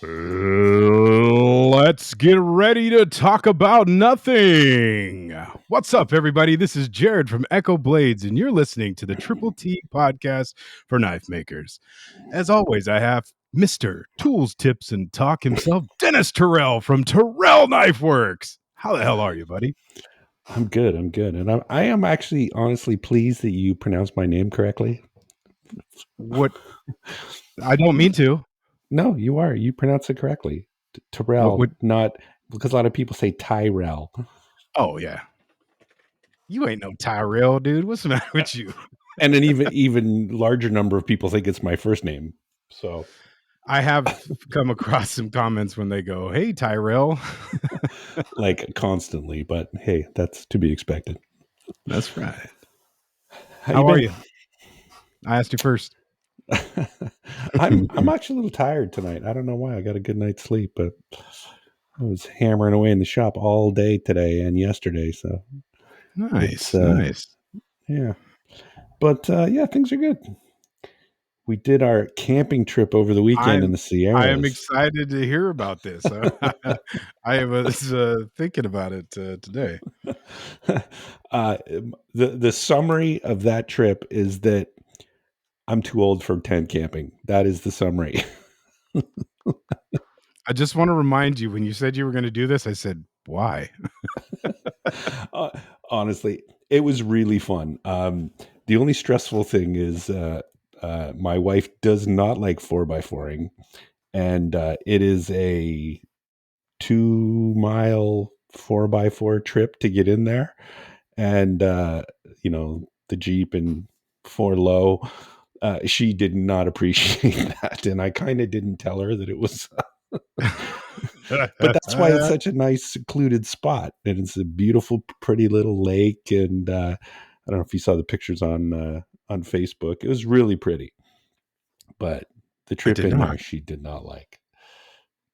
Let's get ready to talk about nothing. What's up, everybody? This is Jerid from Echo Blades, and you're listening to the Triple T podcast for knife makers. As always, I have Mr. Tools, Tips, and Talk himself, Denis Tyrell from Tyrell Knifeworks. How the hell are you, buddy? I'm good. And I am actually honestly pleased that you pronounced my name correctly. What? I don't mean to. No, you are. You pronounce it correctly. Tyrell, not because a lot of people say Tyrell. Oh, yeah. You ain't no Tyrell, dude. What's the matter with you? And an even larger number of people think it's my first name. So I have come across some comments when they go, "Hey, Tyrell," like constantly. But hey, that's to be expected. That's right. How are you? I asked you first. I'm actually a little tired tonight. I don't know why. I got a good night's sleep, but I was hammering away in the shop all day today and yesterday. So nice. Yeah. But yeah, things are good. We did our camping trip over the weekend in the Sierras. I am excited to hear about this. I was thinking about it today. The summary of that trip is that I'm too old for tent camping. That is the summary. I just want to remind you, when you said you were going to do this, I said, why? Honestly, it was really fun. The only stressful thing is my wife does not like 4x4ing, and it is a 2-mile 4x4 trip to get in there. And, the Jeep and 4Low, she did not appreciate that. And I kind of didn't tell her that it was, but that's why it's such a nice secluded spot. And it's a beautiful, pretty little lake. And I don't know if you saw the pictures on Facebook. It was really pretty, but the trip in there, she did not like.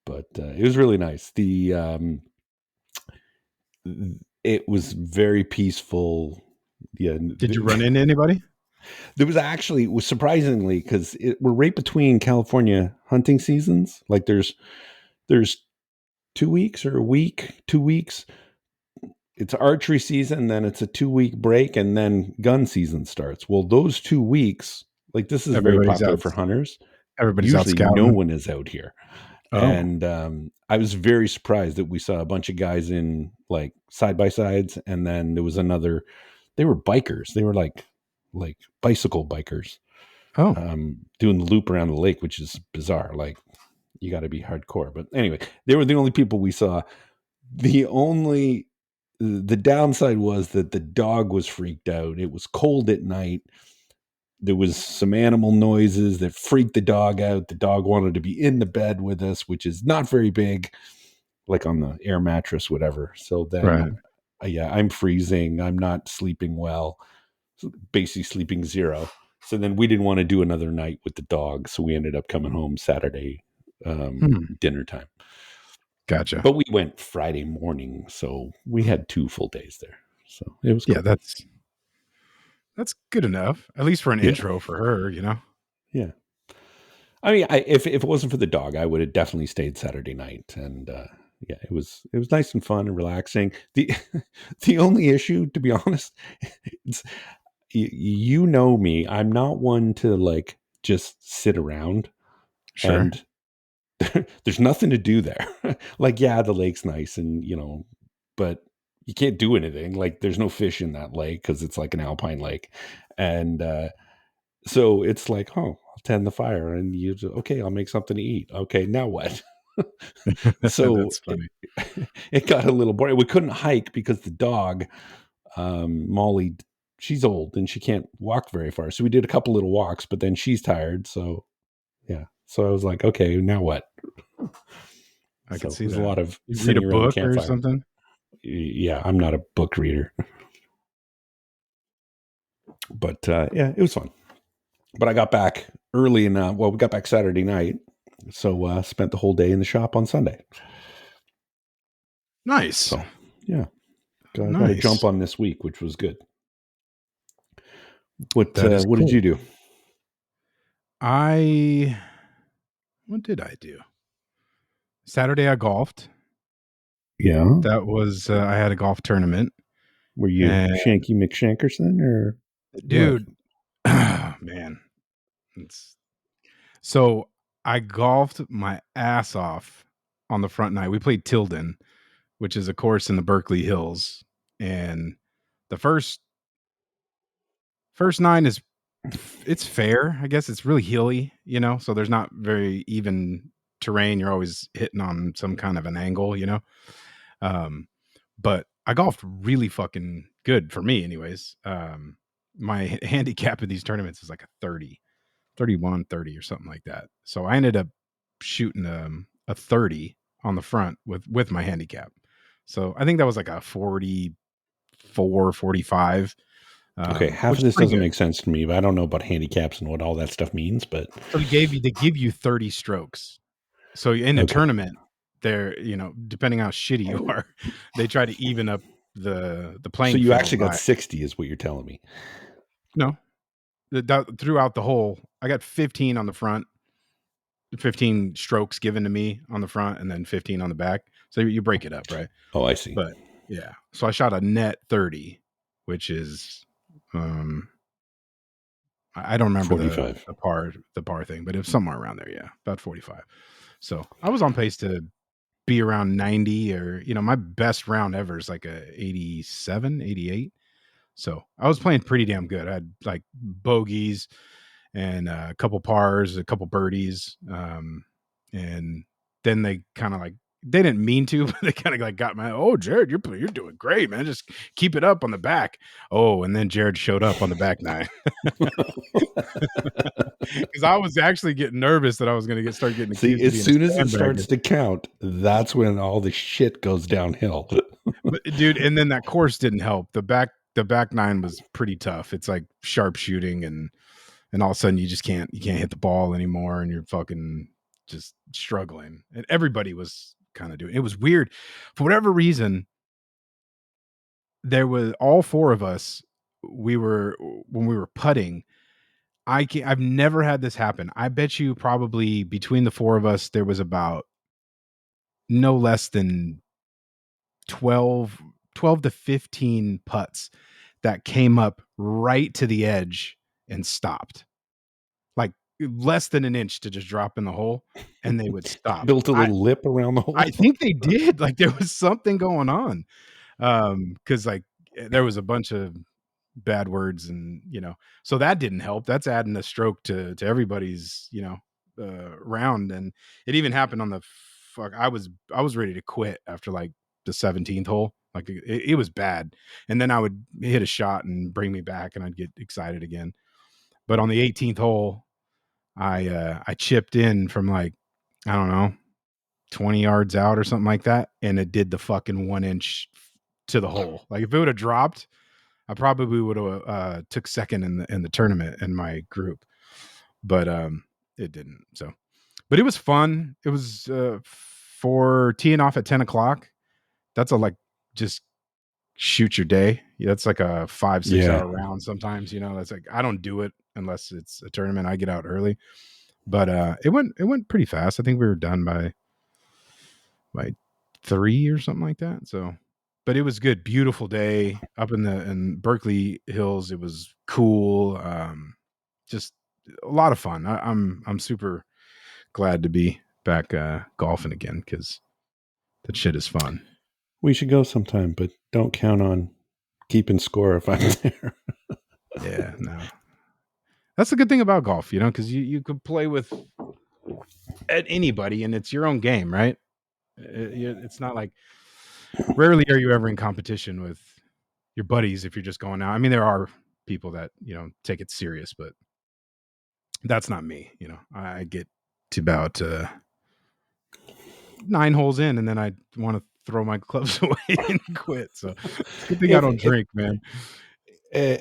But it was really nice. It was very peaceful. Yeah. Did you run into anybody? There was actually, it was surprisingly, because we're right between California hunting seasons. Like there's 2 weeks or a week, 2 weeks. It's archery season, then it's a 2-week break, and then gun season starts. Well, those 2 weeks, like this is very popular for hunters. Everybody's usually out scouting. No one is out here. Oh. And I was very surprised that we saw a bunch of guys in like side-by-sides, and then there was another, they were bikers. They were like bicycle bikers. Oh. Doing the loop around the lake, which is bizarre. Like you got to be hardcore. But anyway, they were the only people we saw. The downside was that the dog was freaked out. It was cold at night. There was some animal noises that freaked the dog out. The dog wanted to be in the bed with us, which is not very big, like on the air mattress, whatever. So then, I'm freezing. I'm not sleeping well, basically sleeping zero. So then we didn't want to do another night with the dog. So we ended up coming home Saturday dinner time. Gotcha. But we went Friday morning. So we had 2 full days there. So it was cool. Yeah, that's good enough, at least for an intro for her, Yeah. I mean, if it wasn't for the dog, I would have definitely stayed Saturday night. And it was nice and fun and relaxing. The only issue, to be honest, it's, you know me, I'm not one to like just sit around. Sure. And there's nothing to do there. Like, yeah, the lake's nice and, but you can't do anything. Like there's no fish in that lake because it's like an alpine lake. And so it's like, oh, I'll tend the fire and okay, I'll make something to eat. Okay, now what? So that's funny. It got a little boring. We couldn't hike because the dog, Molly, she's old and she can't walk very far. So we did a couple little walks, but then she's tired. So yeah. So I was like, okay, now what? I can see there's that. a lot of you read a book or something. Yeah, I'm not a book reader. But it was fun. But I got back early and we got back Saturday night. So spent the whole day in the shop on Sunday. Nice. So yeah. Got to jump on this week, which was good. What did you do? What did I do? Saturday I golfed. Yeah. That was I had a golf tournament. Were you And Shanky McShankerson or what? dude, man, it's so I golfed my ass off on the front nine. We played Tilden, which is a course in the Berkeley Hills, and the first nine is it's fair. I guess it's really hilly, so there's not very even terrain. You're always hitting on some kind of an angle. Um, but I golfed really fucking good for me, anyways. My handicap in these tournaments is like a 30, 31, 30 or something like that. So I ended up shooting a 30 on the front with my handicap. So I think that was like a 44, 45, Okay, half which of is this pretty doesn't good. make sense to me, but I don't know about handicaps and what all that stuff means, but So they give you 30 strokes. So in a okay. tournament, they're, depending how shitty you are, they try to even up the So playing you field actually got by 60 is what you're telling me. no throughout the whole. I got 15 on the front, 15 strokes given to me on the front, and then 15 on the back. So you break it up, right? Oh, I see. But yeah, so I shot a net 30, which is I don't remember 45. the par thing, but it was somewhere around there. Yeah, about 45. So I was on pace to be around 90, or my best round ever is like a 87, 88. So I was playing pretty damn good. I had like bogeys and a couple pars, a couple birdies, and then they kind of like they didn't mean to, but they kind of like got my Jerid, you're doing great, man. Just keep it up on the back. Oh, and then Jerid showed up on the back nine because I was actually getting nervous that I was going to start getting See, accused of as being a soon as it sandbagger. starts to count, that's when all the shit goes downhill. But dude, and then that course didn't help. The back nine was pretty tough. It's like sharp shooting, and all of a sudden you can't hit the ball anymore, and you're fucking just struggling. And everybody was kind of doing it. Was weird. For whatever reason, there was all four of us, when we were putting, I've never had this happen. I bet you probably between the four of us there was about no less than 12, 12 to 15 putts that came up right to the edge and stopped. Like less than an inch to just drop in the hole, and they would stop. Built a little lip around the I hole. think they did. Like there was something going on. Because like there was a bunch of bad words, and so that didn't help. That's adding a stroke to everybody's, round. And it even happened on the fuck. I was ready to quit after like the 17th hole. Like it was bad. And then I would hit a shot and bring me back, and I'd get excited again. But on the 18th hole, I chipped in from like, I don't know, 20 yards out or something like that, and it did the fucking 1 inch to the hole. Like if it would have dropped, I probably would have took second in the tournament in my group, but it didn't. So, but it was fun. It was for teeing off at 10 o'clock. That's a like just shoot your day. Yeah, that's like a 5-6 Yeah. hour round. Sometimes that's like I don't do it unless it's a tournament. I get out early, but it went pretty fast. I think we were done by 3 or something like that. So, but it was good. Beautiful day up in Berkeley Hills. It was cool. Just a lot of fun. I'm super glad to be back golfing again because that shit is fun. We should go sometime, but don't count on keeping score if I'm there. Yeah, no, that's the good thing about golf, because you could play with at anybody and it's your own game, right? It's not like rarely are you ever in competition with your buddies if you're just going out. I mean, there are people that take it serious, but that's not me. I get to about 9 holes in, and then I want to throw my clubs away and quit. So it's a good thing I don't If drink, man.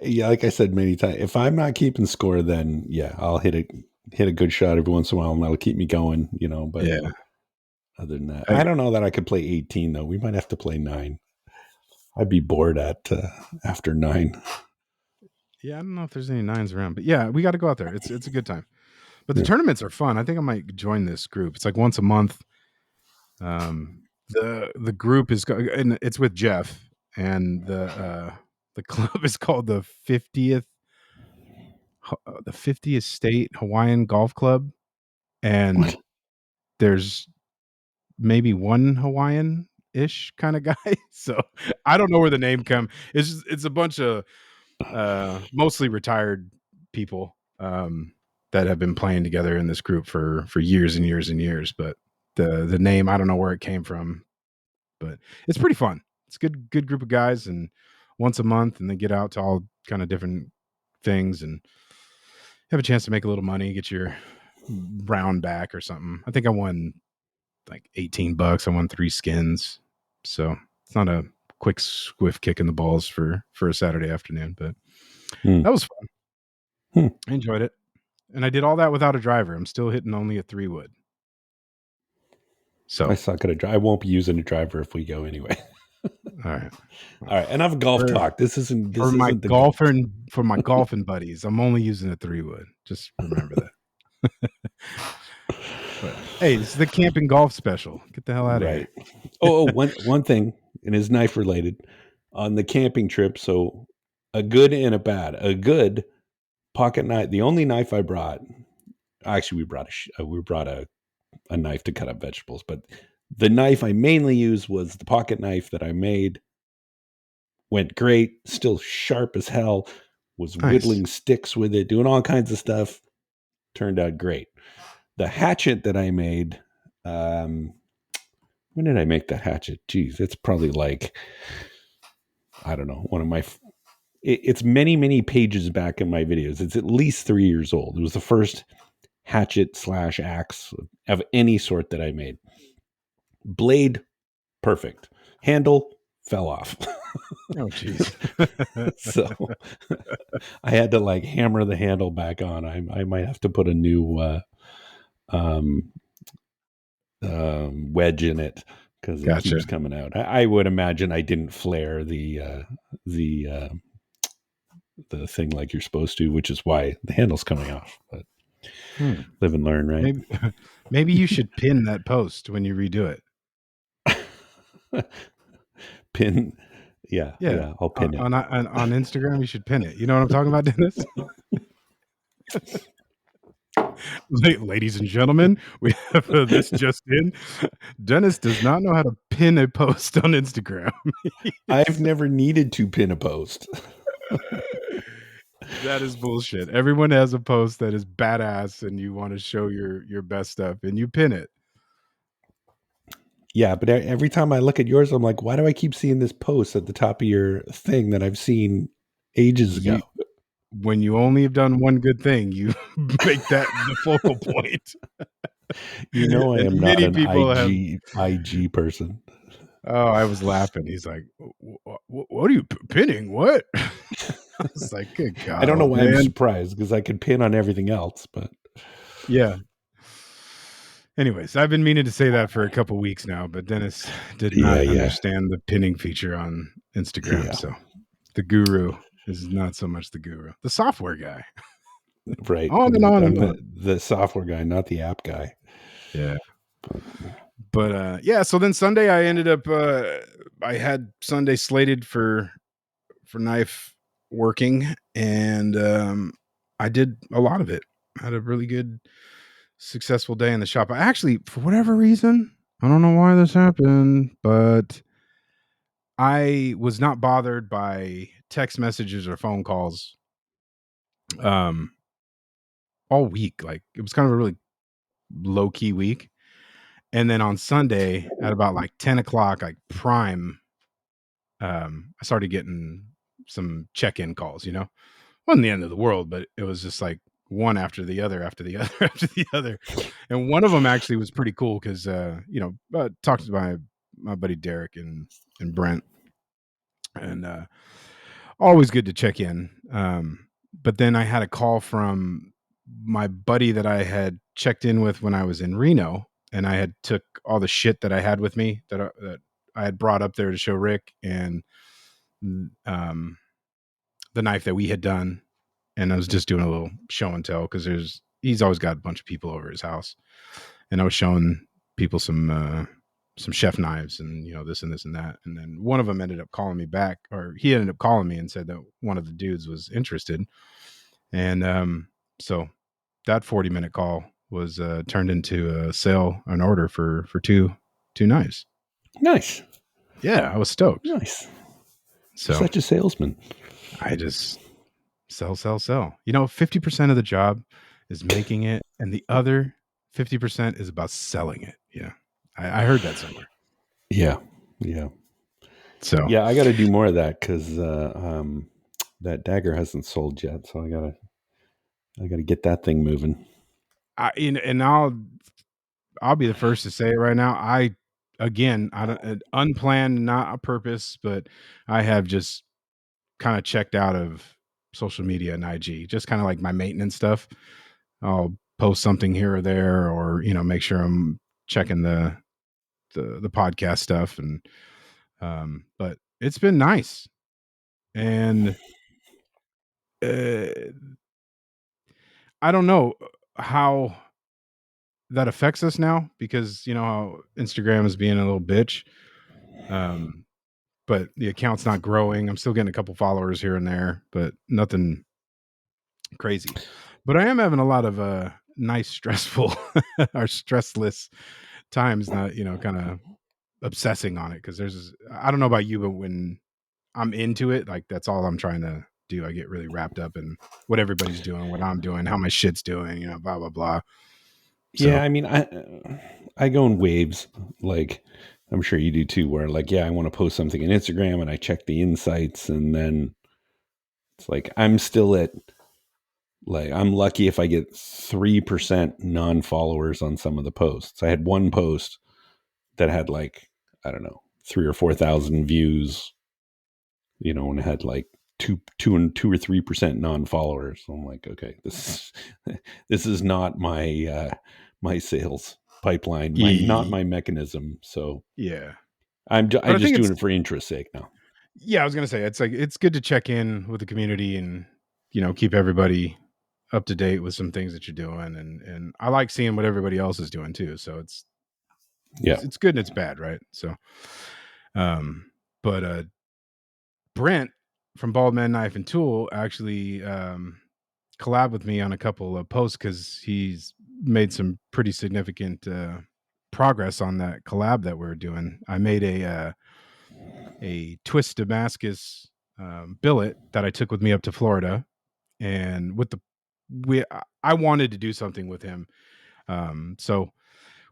yeah, like I said many times, if I'm not keeping score, then yeah, I'll hit a good shot every once in a while, and that'll keep me going. But Yeah. other than that, I, I don't know that I could play 18 though. We might have to play 9. I'd be bored at after 9. yeah, I don't know if there's any nines around, but yeah, we got to go out there. It's a good time. But the Yeah. tournaments are fun. I think I might join this group. It's like once a month. The group is and it's with Jeff, and the club is called the 50th State Hawaiian Golf Club, and What? there's maybe one Hawaiian ish kind of guy. So I don't know where the name come. It's a bunch of mostly retired people that have been playing together in this group for years and years and years. But the name, I don't know where it came from, but it's pretty fun. It's a good group of guys, and once a month, and they get out to all kind of different things and have a chance to make a little money, get your round back or something. I think I won like $18. I won 3 skins. So it's not a quick swift kick in the balls for a Saturday afternoon, but that was fun. I enjoyed it. And I did all that without a driver. I'm still hitting only a 3-wood. So I suck at a driver. I won't be using a driver if we go anyway. all right. All right. Enough golf talk. This isn't For my the golfing buddies, I'm only using a 3-wood. Just remember that. But hey, it's the camping golf special. Get the hell out of here. One thing, and is knife related on the camping trip. So a good and a bad. A good pocket knife. The only knife I brought. Actually, we brought a knife to cut up vegetables, but the knife I mainly used was the pocket knife that I made. Went great, still sharp as hell. Was whittling sticks with it, doing all kinds of stuff. Turned out great. The hatchet that I made, when did I make the hatchet? Geez, it's probably like, I don't know, one of my, it's many pages back in my videos. It's at least 3 years old. It was the first hatchet / axe of any sort that I made. Blade, perfect. Handle, fell off. Oh, jeez. So I had to like hammer the handle back on. I might have to put a new wedge in it because it keeps coming out. I would imagine I didn't flare the thing like you're supposed to, which is why the handle's coming off. But live and learn, right? Maybe you should pin that post when you redo it. Pin. Yeah. I'll pin it on Instagram. You should pin it. You know what I'm talking about, Dennis? Ladies and gentlemen, we have this just in. Dennis does not know how to pin a post on Instagram. I've never needed to pin a post. That is bullshit. Everyone has a post that is badass and you want to show your best stuff and you pin it. Yeah, but every time I look at yours, I'm like, why do I keep seeing this post at the top of your thing that I've seen ages ago? When you only have done one good thing, you make that the focal point. You know, I am not an IG person. Oh, I was laughing. He's like, "What are you pinning? What?" I was like, "Good God!" I don't know why I'm surprised because I could pin on everything else, but yeah. Anyways, I've been meaning to say that for a couple weeks now, but Dennis did not understand the pinning feature on Instagram. Yeah. So the guru is not so much the guru, the software guy. Right. On and on and on. The software guy, not the app guy. Yeah. But yeah, so then Sunday I ended up I had Sunday slated for knife working, and I did a lot of it. I had a really good successful day in the shop. I actually, for whatever reason, I don't know why this happened, but I was not bothered by text messages or phone calls all week. Like it was kind of a really low key week. And then on Sunday at about like 10 o'clock, like prime, I started getting some check-in calls, you know, wasn't the end of the world, but it was just like one after the other, after the other, after the other. And one of them actually was pretty cool because, you know, talked to my buddy Derek and Brent, and always good to check in. But then I had a call from my buddy that I had checked in with when I was in Reno, and I had took all the shit that I had with me that I had brought up there to show Rick, and the knife that we had done, and I was just doing a little show and tell because he's always got a bunch of people over his house, and I was showing people some some chef knives and this and this and that. And then one of them ended up calling me back, or he ended up calling me and said that one of the dudes was interested. And so that 40-minute call was turned into a sale, an order for two knives. Nice. Yeah, I was stoked. Nice. So You're such a salesman. I just sell. 50% of the job is making it, and the other 50% is about selling it. Yeah, I heard that somewhere. Yeah. So yeah, I got to do more of that because that dagger hasn't sold yet. So I gotta get that thing moving. And I'll be the first to say it right now. I don't unplanned, not a purpose, but I have just kind of checked out of social media and IG, just kind of like my maintenance stuff. I'll post something here or there, or make sure I'm checking the podcast stuff, and but it's been nice. And I don't know how that affects us now, because how Instagram is being a little bitch. But the account's not growing. I'm still getting a couple followers here and there, but nothing crazy. But I am having a lot of nice stressful or stressless times, not kind of obsessing on it, because I don't know about you, but when I'm into it, like that's all I'm trying to do. I get really wrapped up in what everybody's doing, what I'm doing, how my shit's doing, blah blah blah. Yeah, So I mean, I go in waves, like I'm sure you do too, where like, yeah, I want to post something on Instagram and I check the insights, and then it's like I'm still at, like, I'm lucky if I get 3% non-followers on some of the posts. I had one post that had like, I don't know, 3 or 4,000 views, and it had like two or 3% non-followers. So I'm like, okay, this is not my my sales pipeline, not my mechanism. So yeah, I'm but I just think doing it for interest's sake now. yeah, I was gonna say it's like it's good to check in with the community and keep everybody up to date with some things that you're doing, and I like seeing what everybody else is doing too. So Yeah. it's good and it's bad, right? So, but Brent from Bald Man Knife and Tool actually collab with me on a couple of posts, because he's made some pretty significant progress on that collab that we're doing. I made a twist Damascus billet that I took with me up to Florida, and I wanted to do something with him. So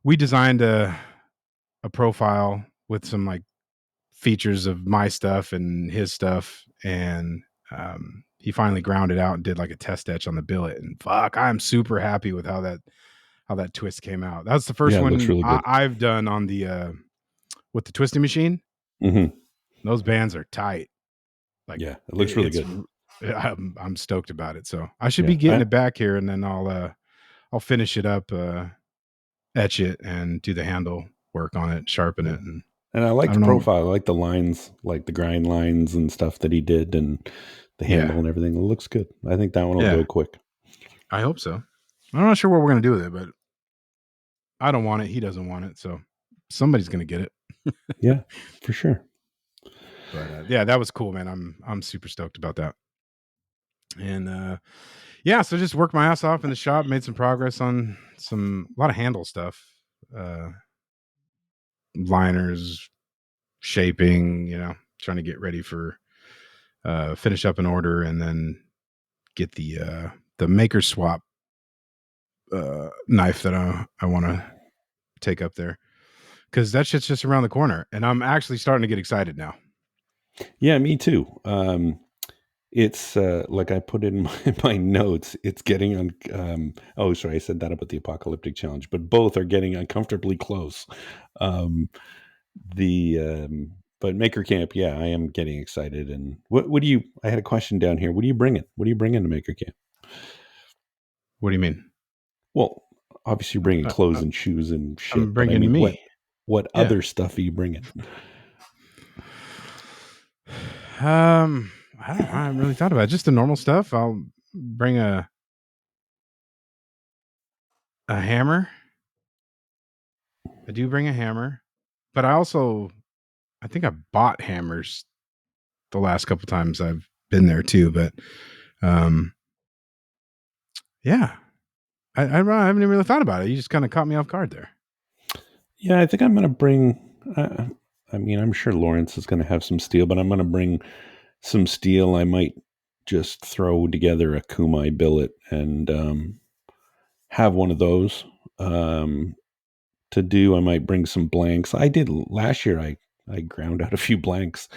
we designed a profile with some like features of my stuff and his stuff, and he finally ground it out and did like a test etch on the billet, and fuck, I'm super happy with how that twist came out. That's the first Yeah, it looks one really good. I've done on the with the twisting machine. Mm-hmm. Those bands are tight. Like Yeah, it looks really good. I'm stoked about it. So I should Yeah. be getting it back here, and then I'll finish it up, etch it, and do the handle work on it, sharpen it, and And I like I the don't know. profile. I like the lines, like the grind lines and stuff that he did, and the handle Yeah, and everything. It looks good. I think that one will yeah, go quick. I hope so. I'm not sure what we're gonna do with it, but I don't want it. He doesn't want it, so somebody's gonna get it. Yeah, for sure. But yeah, that was cool, man. I'm super stoked about that. And yeah, so just worked my ass off in the shop, made some progress on a lot of handle stuff, uh, liners, shaping. Trying to get ready for finish up an order, and then get the maker swap knife that I want to take up there, because that shit's just around the corner, and I'm actually starting to get excited now. Yeah, me too. It's like I put in my notes. It's getting on. Oh, sorry, I said that about the apocalyptic challenge, but both are getting uncomfortably close. Um, but Maker Camp, yeah, I am getting excited. And what do you? I had a question down here. What do you bring it? What do you bring into Maker Camp? What do you mean? Well, obviously you're bringing Uh, clothes uh, and shoes and I'm shit, but I bringing mean, me. what Yeah. other stuff are you bringing? I don't know. I haven't really thought about it. Just the normal stuff. I'll bring a hammer. I do bring a hammer. but I think I bought hammers the last couple times I've been there too. But um, yeah, I haven't even really thought about it. You just kind of caught me off guard there. Yeah, I think I'm going to bring. I mean, I'm sure Lawrence is going to have some steel, but I'm going to bring some steel. I might just throw together a Kumai billet and have one of those to do. I might bring some blanks. I did last year. I ground out a few blanks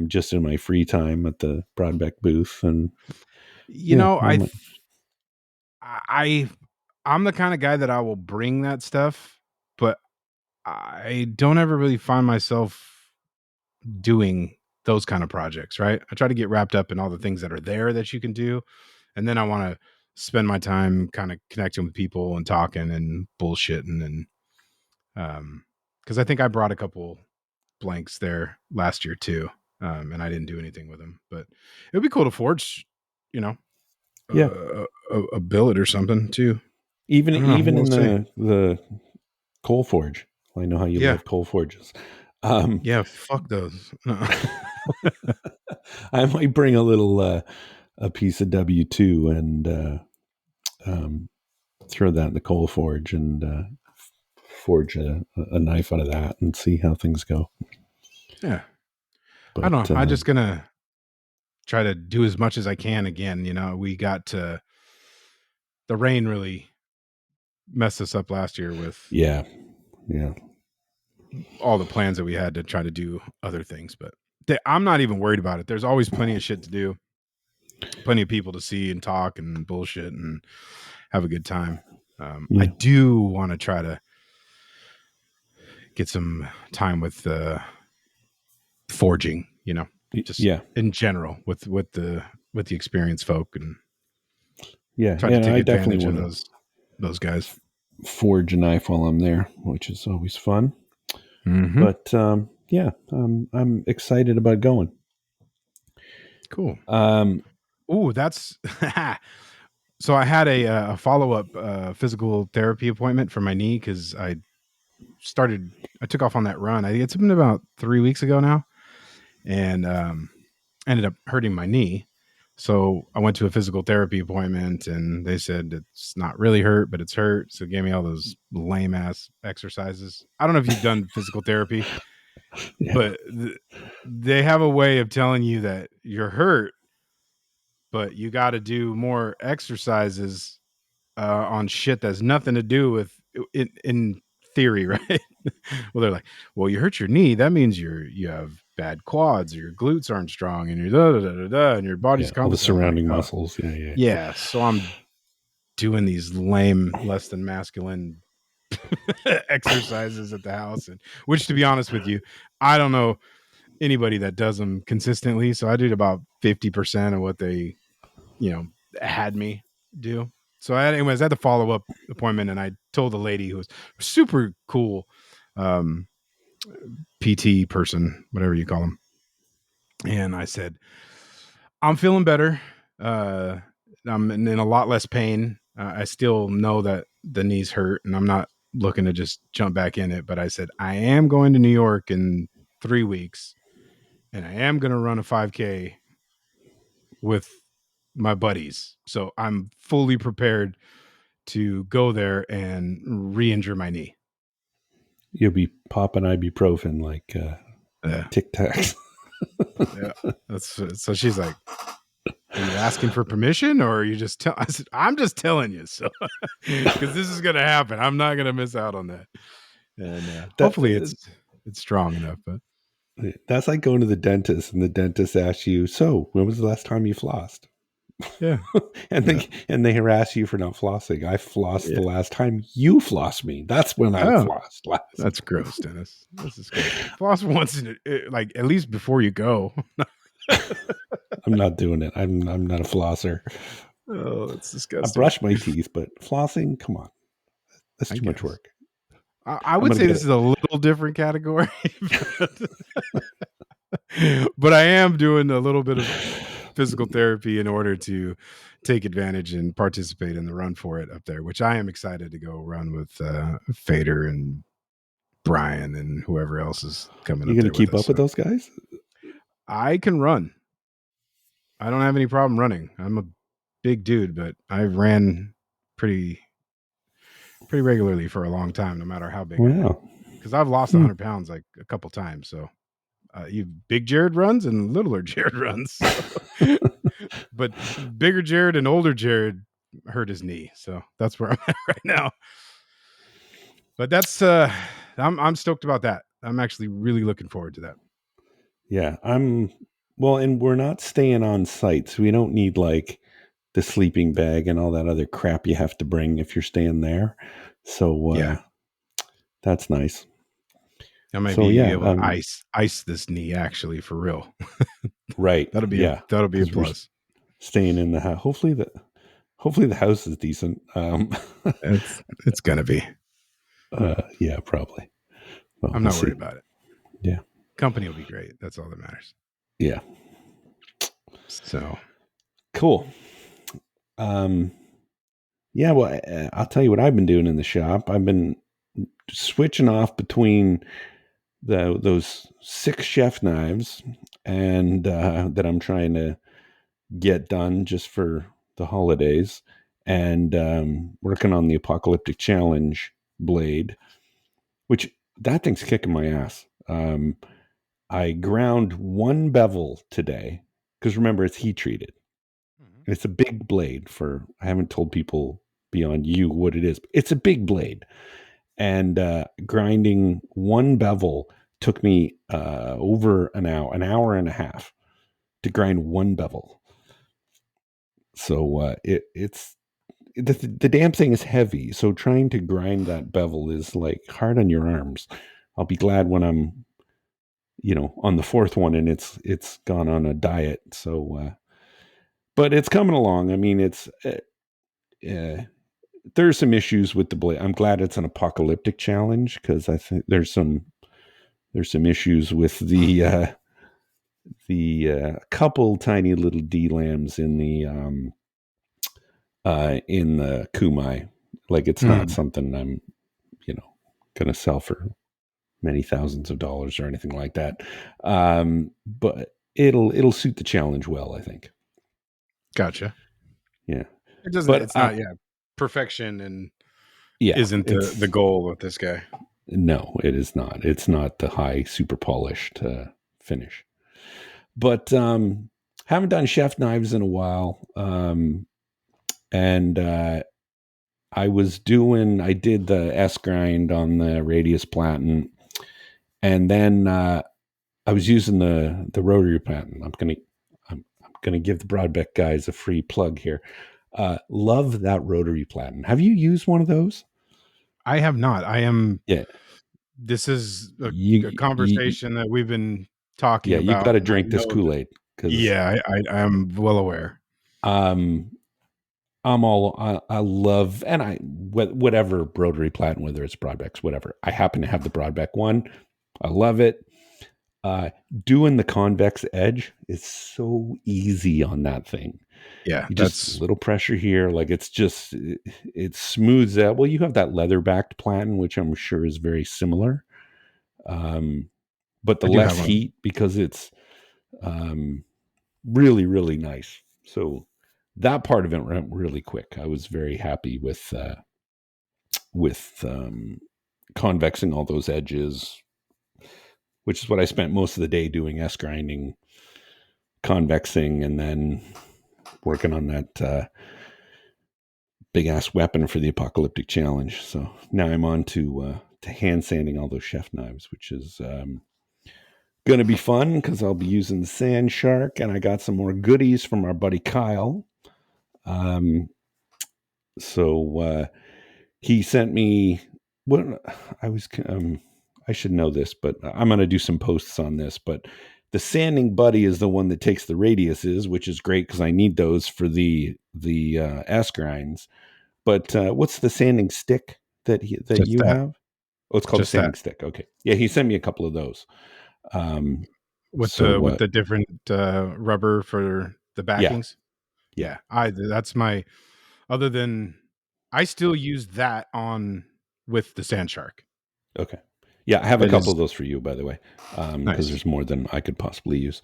just in my free time at the Broadbeck booth, and You yeah, know, I I'm the kind of guy that I will bring that stuff, but I don't ever really find myself doing those kind of projects, right? I try to get wrapped up in all the things that are there that you can do, and then I want to spend my time kind of connecting with people and talking and bullshitting and because I think I brought a couple blanks there last year too, and I didn't do anything with them, but it would be cool to forge, you know, yeah. a billet or something too. Even I don't know. even We'll in see. the coal forge. I know how you Yeah, love coal forges. Um, yeah. Fuck those. I might bring a little a piece of W2 and um, throw that in the coal forge and forge a knife out of that and see how things go. Yeah, I But don't know. I'm just gonna try to do as much as I can again. You know, we got the rain really messed us up last year with yeah, yeah, all the plans that we had to try to do other things, but I'm not even worried about it. There's always plenty of shit to do, plenty of people to see and talk and bullshit and have a good time. I yeah, do want to try to get some time with forging, you know, just yeah, in general with the experienced folk and yeah. try to And take I definitely advantage of want to those guys. forge a knife while I'm there, which is always fun. Mm-hmm. But yeah, I'm excited about going. Cool. Um, Ooh, that's so I had a follow up physical therapy appointment for my knee because I took off on that run. I think it's been about 3 weeks ago now, and ended up hurting my knee. So I went to a physical therapy appointment, and they said it's not really hurt, but it's hurt. So they gave me all those lame ass exercises. I don't know if you've done physical therapy, yeah, but they have a way of telling you that you're hurt, but you got to do more exercises on shit that's nothing to do with in theory, right? Well, they're like, well, you hurt your knee. That means you have bad quads, or your glutes aren't strong, and you're da da da da da, and your body's yeah. All the compensating. I'm like, surrounding oh, muscles. Yeah, yeah, yeah. So I'm doing these lame, less than masculine exercises at the house, and which, to be honest with you, I don't know anybody that does them consistently. So I did about 50% of what they, you know, had me do. So anyways, I had the follow up appointment, and I told the lady who was super cool, um, PT person, whatever you call them, and I said, I'm feeling better. Uh, I'm in a lot less pain. I still know that the knees hurt, and I'm not looking to just jump back in it. But I said I am going to New York in 3 weeks, and I am going to run a 5K with my buddies. So I'm fully prepared to go there and re-injure my knee. You'll be popping ibuprofen like Yeah, Tic Tacs. yeah. That's so. She's like, "Are you asking for permission, or are you just tell?" I said, "I'm just telling you, so because this is gonna happen. I'm not gonna miss out on that, and that hopefully it's strong enough." But that's like going to the dentist, and the dentist asks you, "So, when was the last time you flossed?" yeah, and yeah, they harass you for not flossing. I flossed the yeah. last time you flossed me. That's when I Oh, flossed last. that's gross, Dennis. That's disgusting. Floss once in like at least before you go. I'm not doing it. I'm not a flosser. Oh, that's I disgusting. brush my teeth, but flossing, come on, that's I too much guess. work. I I'm would gonna say get this is it. a little different category, but, but I am doing a little bit of physical therapy in order to take advantage and participate in the run for it up there, which I am excited to go run with Fader and Brian and whoever else is coming You up going to there with keep us. up with those guys? I can run. I don't have any problem running. I'm a big dude, but I ran pretty regularly for a long time, no matter how big I am. Wow. Because I've lost 100 pounds like a couple times. So you big Jerid runs and littler Jerid runs. So. But bigger Jerid and older Jerid hurt his knee. So that's where I'm at right now. But that's I'm stoked about that. I'm actually really looking forward to that. Yeah, well, and we're not staying on site, so we don't need like the sleeping bag and all that other crap you have to bring if you're staying there. So Yeah. That's nice. I might So be yeah, able to ice this knee actually for real. right. that'll be Yeah, a because we're plus. staying in the house. Hopefully the house is decent. It's gonna be. Yeah, probably. Well, I'm we'll not see. worried about it. Yeah. Company will be great. That's all that matters. Yeah. So Cool. Yeah, well, I'll tell you what I've been doing in the shop. I've been switching off between those 6 chef knives and that I'm trying to get done just for the holidays, and working on the Apocalyptic Challenge blade, which that thing's kicking my ass. I ground one bevel today because remember it's heat treated. It's a big blade for, I haven't told people beyond you what it is. It's a big blade. And grinding one bevel took me over an hour and a half to grind one bevel. So it's the damn thing is heavy. So trying to grind that bevel is like hard on your arms. I'll be glad when I'm, on the fourth one and it's gone on a diet. So, but it's coming along. I mean, there's some issues with the blade. I'm glad it's an apocalyptic challenge because I think there's some issues with the couple tiny little D-lambs in the Kumai. Like it's not something I'm, gonna sell for many thousands of dollars or anything like that. But it'll suit the challenge well, I think. gotcha. Yeah. It doesn't. But It's not. Yeah, perfection and yeah, isn't the goal with this guy. No, it is not. It's not the high, super polished finish. But haven't done chef knives in a while. And I did the S grind on the Radius Platen, and then I was using the rotary Platen. I'm gonna give the Broadbeck guys a free plug here. Love that rotary Platen. Have you used one of those? I have not. I am. Yeah. This is a You conversation that we've been talking yeah, you about. got to And I drink this know that, Kool-Aid because yeah, I am well aware. um I love, and whatever rotary Platen, whether it's Broadbecks, whatever. I happen to have the Broadbeck one. I love it. Doing the convex edge is so easy on that thing. Yeah, You just that's little pressure here, like it smooths out. Well, you have that leather backed Platen, which I'm sure is very similar. But the I do have less one. heat because it's really, really nice. So that part of it went really quick. I was very happy with convexing all those edges, which is what I spent most of the day doing: S grinding, convexing, and then working on that big ass weapon for the apocalyptic challenge. So now I'm on to hand sanding all those chef knives, which is going to be fun because I'll be using the Sand Shark, and I got some more goodies from our buddy Kyle. So he sent me what I should know this, but I'm going to do some posts on this. But the sanding buddy is the one that takes the radiuses, which is great because I need those for the S grinds. But what's the sanding stick that Just you that. have? Oh, it's called a Just that. sanding stick. Okay, yeah, he sent me a couple of those. With So the different rubber for the yeah, backings. yeah, Yeah, that's my. Other than I still use that on with the Sand Shark. okay. Yeah, I have a That couple is of those for you, by the way, because nice. there's more than I could possibly use.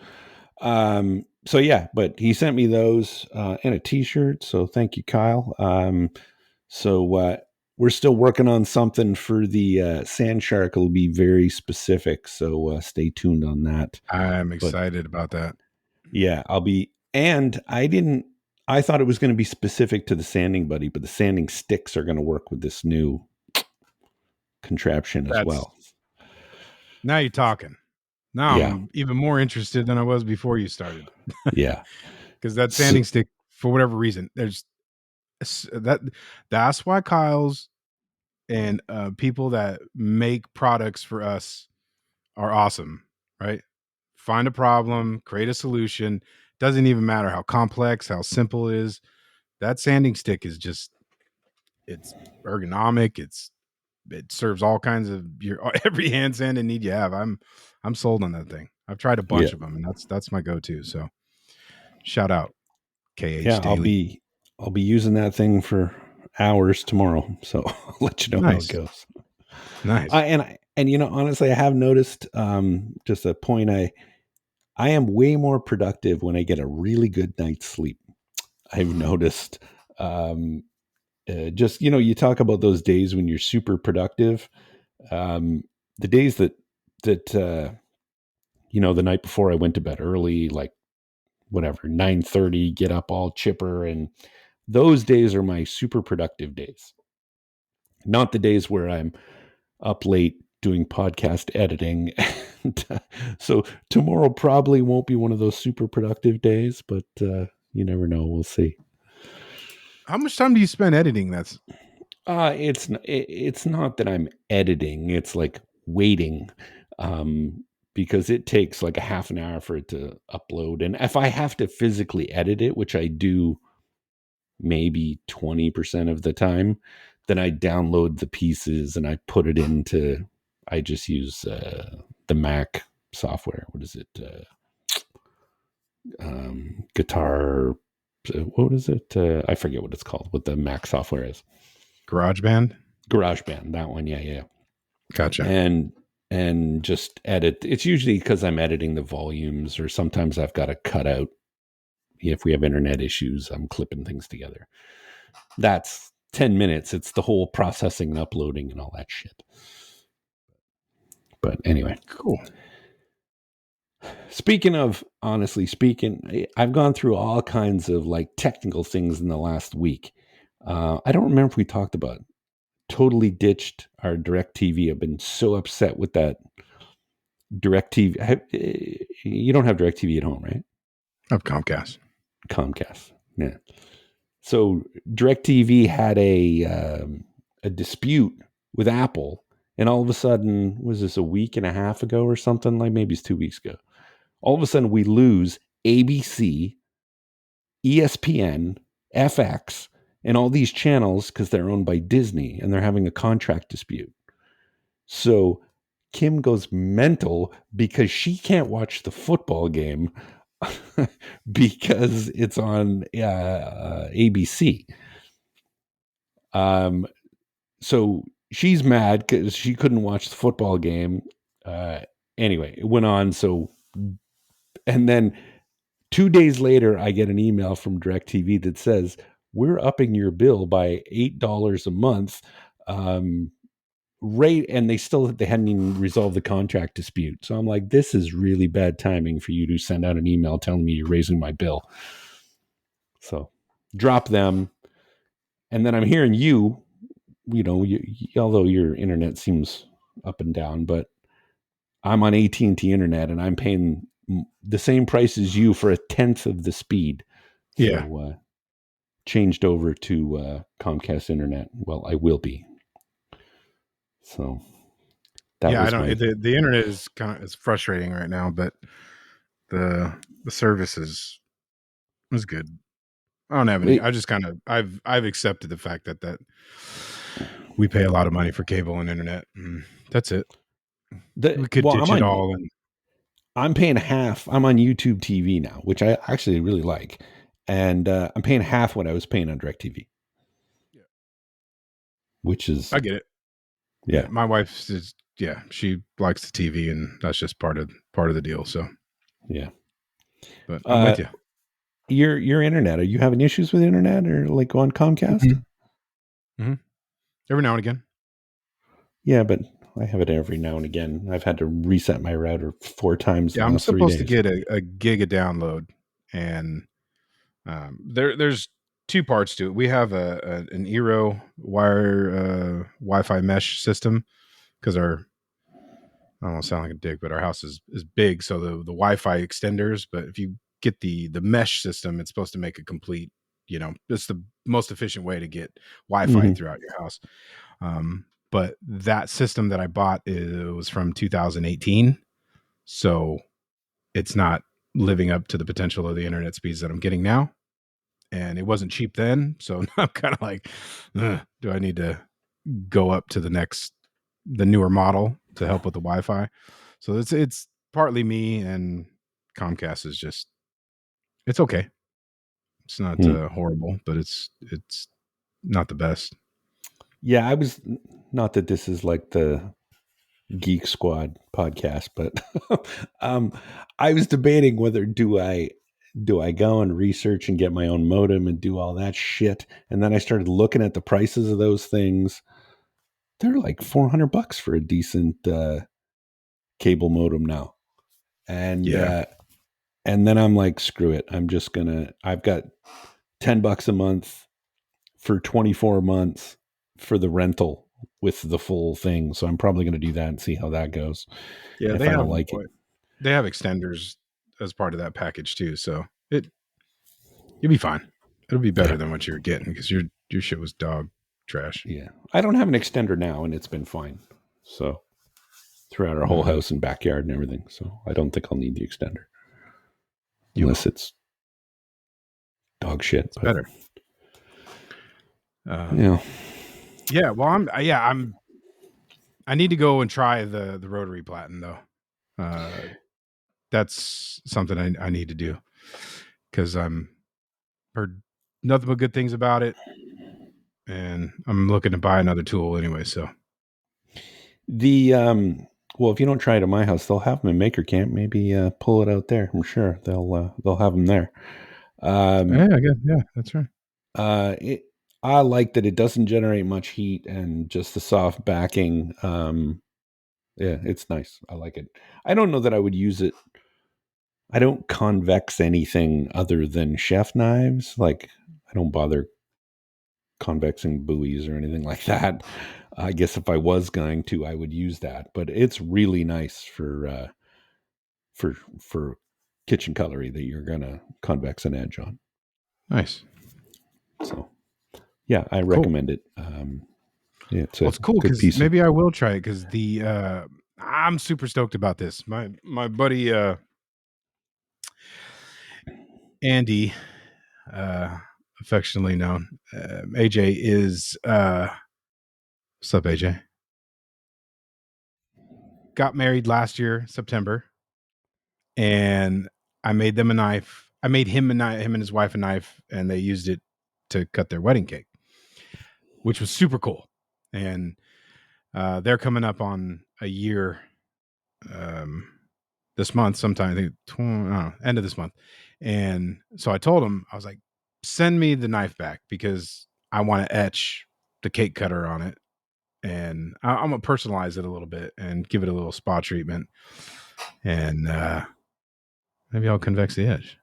So yeah, but he sent me those and a T-shirt. So thank you, Kyle. So we're still working on something for the Sand Shark. It'll be very specific, so stay tuned on that. I'm But excited about that. yeah, I'll be. And I didn't. I thought it was going to be specific to the sanding buddy, but the sanding sticks are going to work with this new contraption as That's well. now you're talking. Now Yeah, I'm even more interested than I was before you started. yeah. Because that So, sanding stick, for whatever reason, there's that. That's why Kyle's and people that make products for us are awesome, right? Find a problem, create a solution. Doesn't even matter how complex, how simple it is. That sanding stick is just it's ergonomic. It serves all kinds of your every hand sanding need you have. I'm sold on that thing. I've tried a yeah, bunch of them, and that's my go-to. So shout out KH yeah. Daily. I'll be using that thing for hours tomorrow. So I'll let you know how it Nice, goes. nice. And you know, honestly, I have noticed just a point. I am way more productive when I get a really good night's sleep. I've noticed. Um, just you know, you talk about those days when you're super productive. Um, the days that you know, the night before I went to bed early, like whatever 9:30, get up all chipper, and those days are my super productive days. Not the days where I'm up late doing podcast editing. So tomorrow probably won't be one of those super productive days, but you never know. We'll see. How much time do you spend editing? That's It's not that I'm editing. It's like waiting, because it takes like a half an hour for it to upload. And if I have to physically edit it, which I do maybe 20% of the time, then I download the pieces and I put it into. I just use the Mac software. What is it? Guitar. What is it? I forget what it's called. What the Mac software is. GarageBand. GarageBand. That one. Yeah, yeah. Gotcha. And just edit. It's usually because I'm editing the volumes, or sometimes I've got to cut out if we have internet issues. I'm clipping things together. That's 10 minutes. It's the whole processing and uploading and all that shit. But anyway, Cool. speaking of, honestly speaking, I've gone through all kinds of like technical things in the last week. I don't remember if we talked about it. Totally ditched our direct TV. I've been so upset with that direct TV. You don't have direct TV at home, right? Of Comcast. Comcast. Yeah. So DirecTV had a dispute with Apple, and all of a sudden, was this a week and a half ago or something? Like maybe it's 2 weeks ago. All of a sudden, we lose ABC, ESPN, FX, and all these channels because they're owned by Disney and they're having a contract dispute. So Kim goes mental because she can't watch the football game because it's on ABC. So she's mad because she couldn't watch the football game. Uh, anyway, it went on. So, and then 2 days later, I get an email from DirecTV that says, "We're upping your bill by $8 a month." Right, and they hadn't even resolved the contract dispute. So I'm like, this is really bad timing for you to send out an email telling me you're raising my bill. So drop them. And then I'm hearing although your internet seems up and down, but I'm on AT&T internet and I'm paying the same price as you for a tenth of the speed. Yeah. So changed over to Comcast internet. Well, I will be. So that Yeah, I was don't my the internet is kind of it's frustrating right now, but the service is good. I don't have any. I just kind of I've accepted the fact that we pay a lot of money for cable and internet. That's it. We could well, ditch it all and I'm paying half. I'm on YouTube TV now, which I actually really like, and I'm paying half what I was paying on DirecTV, yeah, which is I get it. Yeah, yeah, my wife's is yeah, she likes the TV, and that's just part of the deal. So, Yeah. but I'm with you. Your internet. Are you having issues with internet or like on Comcast? Mm-hmm. Every now and again. Yeah, but I have it every now and again. I've had to reset my router 4 times in Yeah, the I'm last 3 supposed to days. get a gig of download, and there's two parts to it. We have an Eero wire Wi-Fi mesh system because I don't want to sound like a dick, but our house is big, so the Wi-Fi extenders. But if you get the mesh system, it's supposed to make a complete, it's the most efficient way to get Wi-Fi Mhm. throughout your house. But that system that I bought was from 2018, so it's not living up to the potential of the internet speeds that I'm getting now. And it wasn't cheap then, so I'm kind of like, do I need to go up to the newer model to help with the Wi-Fi? So it's partly me, and Comcast is just, it's okay. It's not Hmm. horrible, but it's not the best. Yeah, I was not that this is like the Geek Squad podcast, but um, I was debating whether do I go and research and get my own modem and do all that shit, and then I started looking at the prices of those things. They're like $400 for a decent cable modem now, and Yeah, uh, and then I'm like, screw it. I've got $10 a month for 24 months for the rental with the full thing. So I'm probably going to do that and see how that goes. yeah. If I don't like it, They have extenders as part of that package too, so you'll be fine. It'll be better yeah, than what you're getting because your shit was dog trash. yeah. I don't have an extender now and it's been fine. So throughout our whole Mm, house and backyard and everything. So I don't think I'll need the extender you unless will. it's dog shit. It's But better. yeah, Yeah. Well, I need to go and try the rotary platen though. That's something I need to do because I'm heard nothing but good things about it, and I'm looking to buy another tool anyway. So the well, if you don't try it at my house, they'll have them in Maker Camp. Maybe pull it out there. I'm sure they'll have them there. yeah, Um, I guess yeah, that's right. it, I like that it doesn't generate much heat and just the soft backing. Yeah, it's nice. I like it. I don't know that I would use it. I don't convex anything other than chef knives. Like I don't bother convexing buoys or anything like that. I guess if I was going to, I would use that. But it's really nice for kitchen cutlery that you're gonna convex an edge on. Nice, So yeah, I cool. recommend it. Yeah, it's Well, a it's cool good because piece of. maybe I will try it because I'm super stoked about this. My buddy Andy, uh, affectionately known AJ, is what's up, AJ? Got married last year, September, and I made them a knife. I made him a knife, him and his wife a knife, and they used it to cut their wedding cake, which was super cool. And they're coming up on a year um, this month, sometime I think I don't know, end of this month. And so I told him, I was like, send me the knife back because I want to etch the cake cutter on it, and I'm gonna personalize it a little bit and give it a little spa treatment, and maybe I'll convex the edge.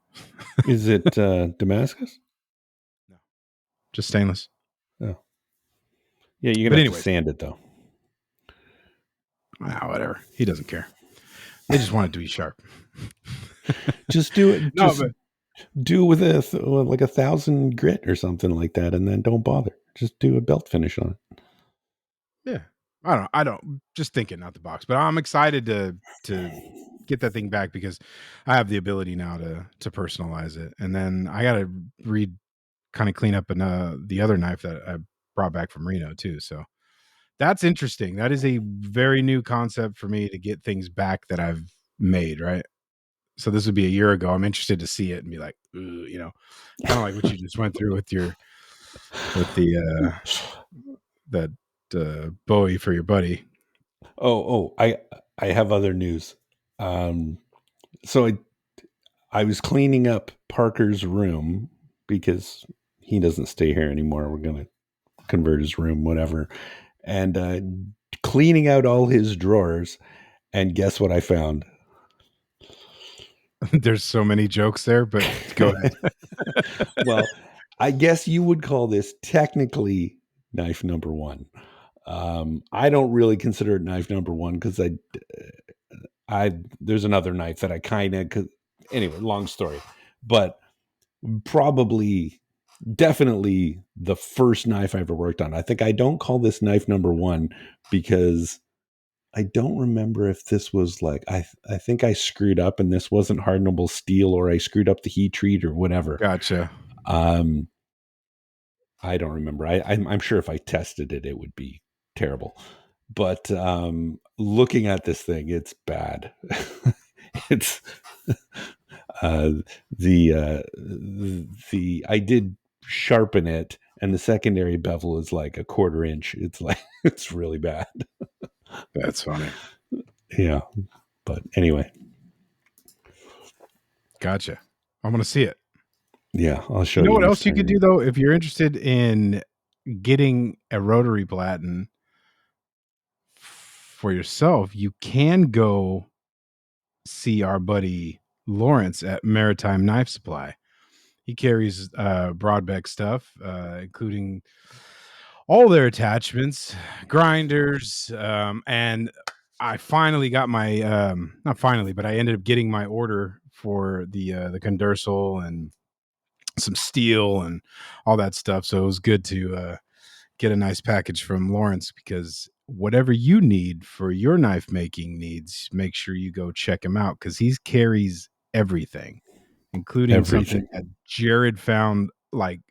Is it Damascus? No, just stainless. Oh, yeah. You're gonna But have to anyways, sand it though. whatever. He doesn't care. They just want it to be sharp. Just do it. No, Just but do with like 1,000 grit or something like that, and then don't bother. Just do a belt finish on it. yeah, I don't. Just thinking out the box. But I'm excited to get that thing back because I have the ability now to personalize it, and then I got to kind of clean up the other knife that I brought back from Reno too. So that's interesting. That is a very new concept for me to get things back that I've made. Right. So this would be a year ago. I'm interested to see it and be like, kind of like what you just went through with the that Bowie for your buddy. I have other news. Um, so I was cleaning up Parker's room because he doesn't stay here anymore. We're gonna convert his room, whatever, and cleaning out all his drawers. And guess what I found? There's so many jokes there, but go ahead. Well, I guess you would call this technically knife number one. I don't really consider it knife number one because I there's another knife that I kind of anyway, long story, but probably definitely the first knife I ever worked on. I think I don't call this knife number one because I don't remember if this was like I think I screwed up and this wasn't hardenable steel or I screwed up the heat treat or whatever. Gotcha. Um, I don't remember. I'm sure if I tested it, it would be terrible. But looking at this thing, it's bad. It's uh, the I did sharpen it, and the secondary bevel is like a quarter inch. It's like it's really bad. That's funny. Yeah, but anyway, Gotcha. I'm gonna see it. yeah, I'll show You know you what next else you could time. do though, if you're interested in getting a rotary platen for yourself, you can go see our buddy Lawrence at Maritime Knife Supply. He carries Broadbeck stuff, including all their attachments, grinders, and I finally got my not finally, but I ended up getting my order for the condursal and some steel and all that stuff. So it was good to get a nice package from Lawrence because whatever you need for your knife making needs, make sure you go check him out because he carries everything, including something Everything. that Jerid found like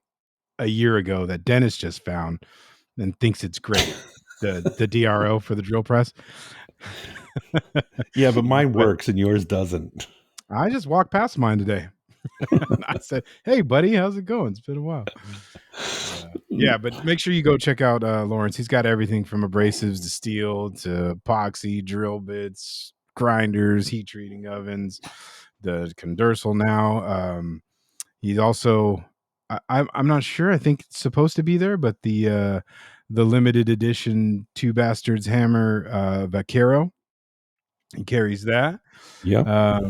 a year ago that Denis just found and thinks it's great. The DRO for the drill press. Yeah, but mine But works and yours doesn't. I just walked past mine today. And I said, "Hey, buddy, how's it going? It's been a while." Yeah, but make sure you go check out Lawrence. He's got everything from abrasives to steel to epoxy, drill bits, grinders, heat treating ovens, the condursal now. He's also, I'm not sure. I think it's supposed to be there, but the limited edition Two Bastards hammer Vaquero, he carries that Yeah,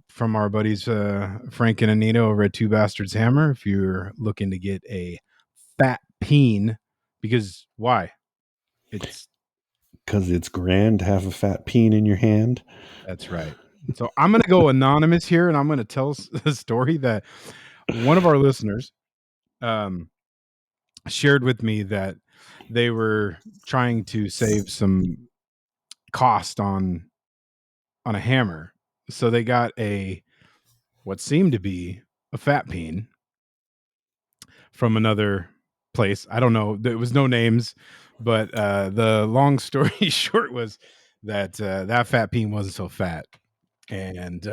from our buddies Frank and Anita over at Two Bastards Hammer. If you're looking to get a fat peen, because why? It's because it's grand to have a fat peen in your hand. That's right. So I'm going to go anonymous here, and I'm going to tell a story that one of our listeners um, shared with me that they were trying to save some cost on a hammer, so they got a what seemed to be a fat peen from another place. I don't know. There was no names, but the long story short was that that fat peen wasn't so fat, and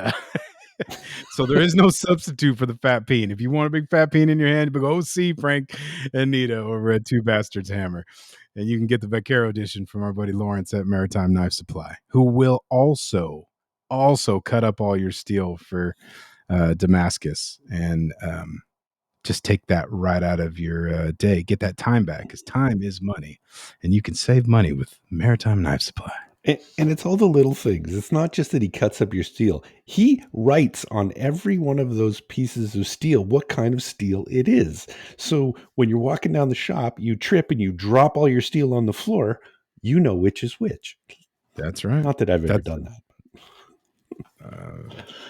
so there is no substitute for the fat peen. If you want a big fat peen in your hand, go see Frank and Nita over at Two Bastards Hammer, and you can get the Vaquero edition from our buddy Lawrence at Maritime Knife Supply, who will also cut up all your steel for Damascus and just take that right out of your day. Get that time back because time is money, and you can save money with Maritime Knife Supply. And it's all the little things. It's not just that he cuts up your steel. He writes on every one of those pieces of steel what kind of steel it is. So when you're walking down the shop, you trip and you drop all your steel on the floor, you know which is which. That's right. Not that I've ever That's done that.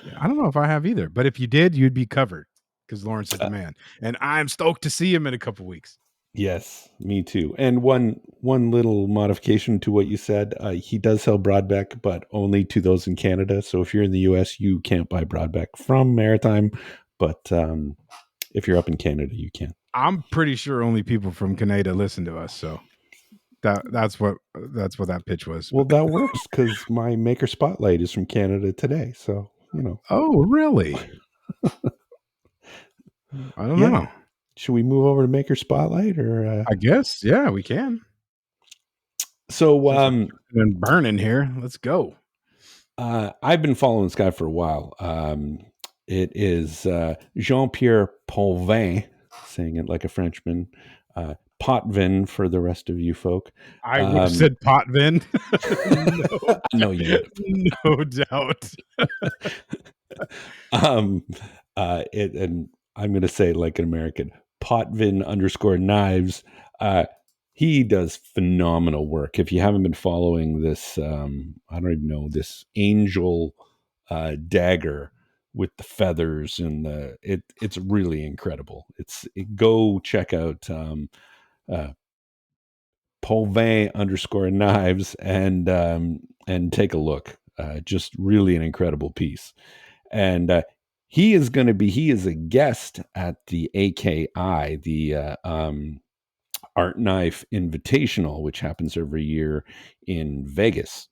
yeah, I don't know if I have either, but if you did, you'd be covered because Lawrence is the Uh, man, and I'm stoked to see him in a couple weeks. yes, me too. And one little modification to what you said, he does sell Broadbeck, but only to those in Canada. So if you're in the US, you can't buy Broadbeck from Maritime, but if you're up in Canada, you can. I'm pretty sure only people from Canada listen to us, so that's what that pitch was. Well, that works because my Maker Spotlight is from Canada today. So, Oh, really? I don't yeah. know. Should we move over to Maker Spotlight or I guess, yeah, we can. So And burning here. Let's go. I've been following this guy for a while. It is Jean-Pierre Paulvin, saying it like a Frenchman. Potvin for the rest of you folk. I would have said Potvin. No, No, you would have. no doubt. And I'm going to say like an American, Potvin _ knives. He does phenomenal work. If you haven't been following this, I don't even know, this angel dagger with the feathers and it's really incredible. Go check out uh, Paulvin _ knives and take a look. Just really an incredible piece. And he is a guest at the AKI, the Art Knife Invitational, which happens every year in Vegas.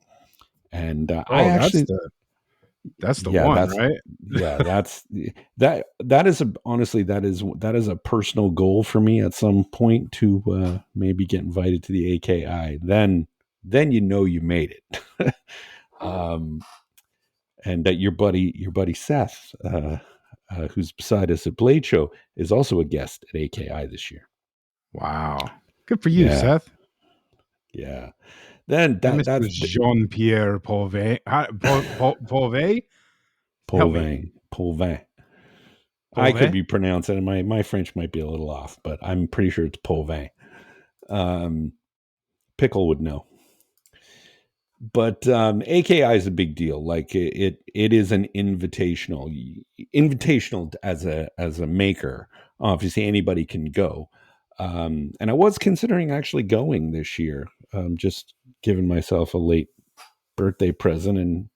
And I Oh, actually, that's the yeah, one, right? that's that is honestly that is a personal goal for me at some point to maybe get invited to the AKI. Then you made it. um, and that your buddy Seth, who's beside us at Blade Show, is also a guest at AKI this year. Wow. Good for you, Yeah, Seth. yeah. Then And that's Mr. Jean-Pierre Paulvin. Paulvin? Help me. Paulvin. I could Paulvin? be pronouncing it. My French might be a little off, but I'm pretty sure it's Paulvin. Pickle would know. But AKI is a big deal. Like it is an invitational as a maker. Obviously, anybody can go. And I was considering actually going this year, just giving myself a late birthday present and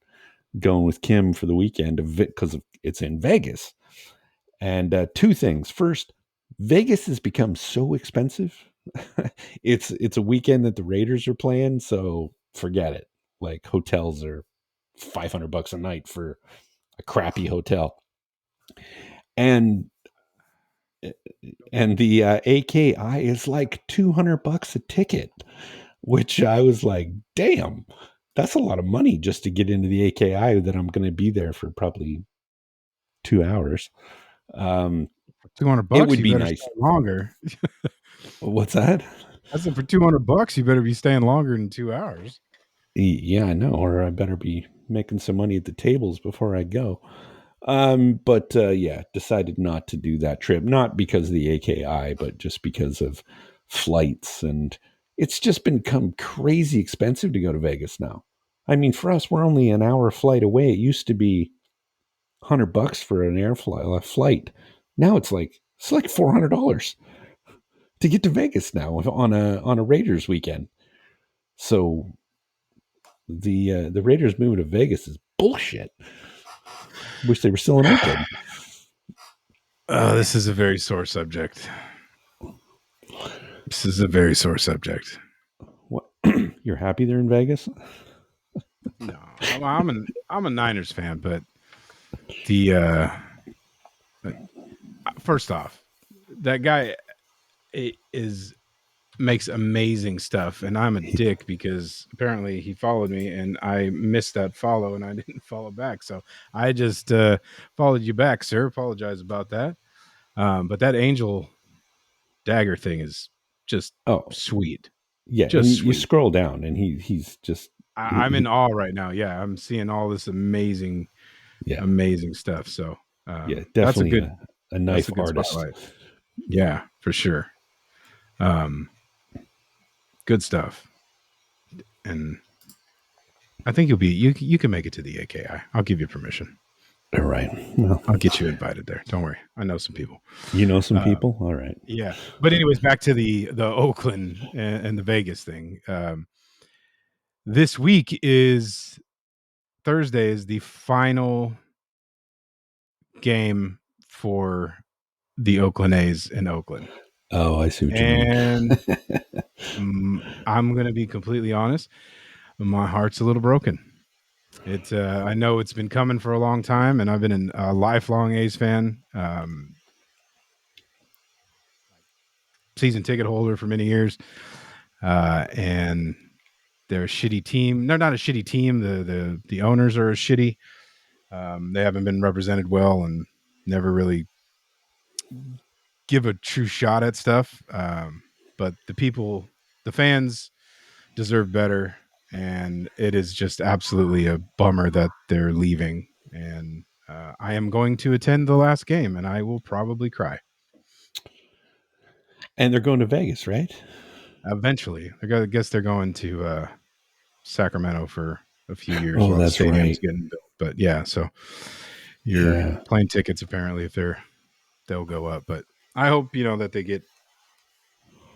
going with Kim for the weekend because it's in Vegas. And two things. First, Vegas has become so expensive. It's a weekend that the Raiders are playing, so forget it. Like hotels are $500 a night for a crappy hotel, and the AKI is like $200 a ticket, which I was like, damn, that's a lot of money just to get into the AKI. That I'm going to be there for probably 2 hours. For 200 It bucks, would you be better nice. stay longer. What's that? I said for 200 bucks, you better be staying longer than 2 hours. Yeah, I know. Or I better be making some money at the tables before I go. But yeah, decided not to do that trip, not because of the AKI, but just because of flights. And it's just become crazy expensive to go to Vegas now. I mean, for us, we're only an hour flight away. It used to be $100 for an a flight. Now it's like $400 to get to Vegas now on a Raiders weekend. So the Raiders moving to Vegas is bullshit. Wish they were still in Oakland. This is a very sore subject. This is a very sore subject. What? You're happy they're in Vegas? No, I'm a Niners fan, but the first off, that guy is makes amazing stuff, and I'm a dick because apparently he followed me and I missed that follow and I didn't follow back, so I just followed you back, sir. Apologize about that. But that angel dagger thing is just Oh, sweet, yeah. And just you sweet. scroll down, and he's just I'm in awe right now. Yeah, I'm seeing all this amazing, yeah, amazing stuff. So yeah, that's a definitely good a that's knife a good artist. spotlight. Yeah, for sure. Um, good stuff. And I think you can make it to the AKI. I'll give you permission. All right. Well, I'll get you invited there. Don't worry. I know some people. you know some Uh, people. All right. yeah. But anyways, back to the Oakland and the Vegas thing. This week is Thursday is the final game for the Oakland A's in Oakland. Oh, I see what you mean. And I'm going to be completely honest. My heart's a little broken. I know it's been coming for a long time, and I've been a lifelong A's fan, season ticket holder for many years, and they're a shitty team. They're not a shitty team. The owners are shitty. They haven't been represented well and never really give a true shot at stuff. But the fans deserve better, and it is just absolutely a bummer that they're leaving. And I am going to attend the last game, and I will probably cry. And they're going to Vegas, right? Eventually, I guess they're going to Sacramento for a few years Oh, while the that's stadium's right. getting built. But yeah, so your Yeah. plane tickets apparently, if they'll go up. But I hope that they get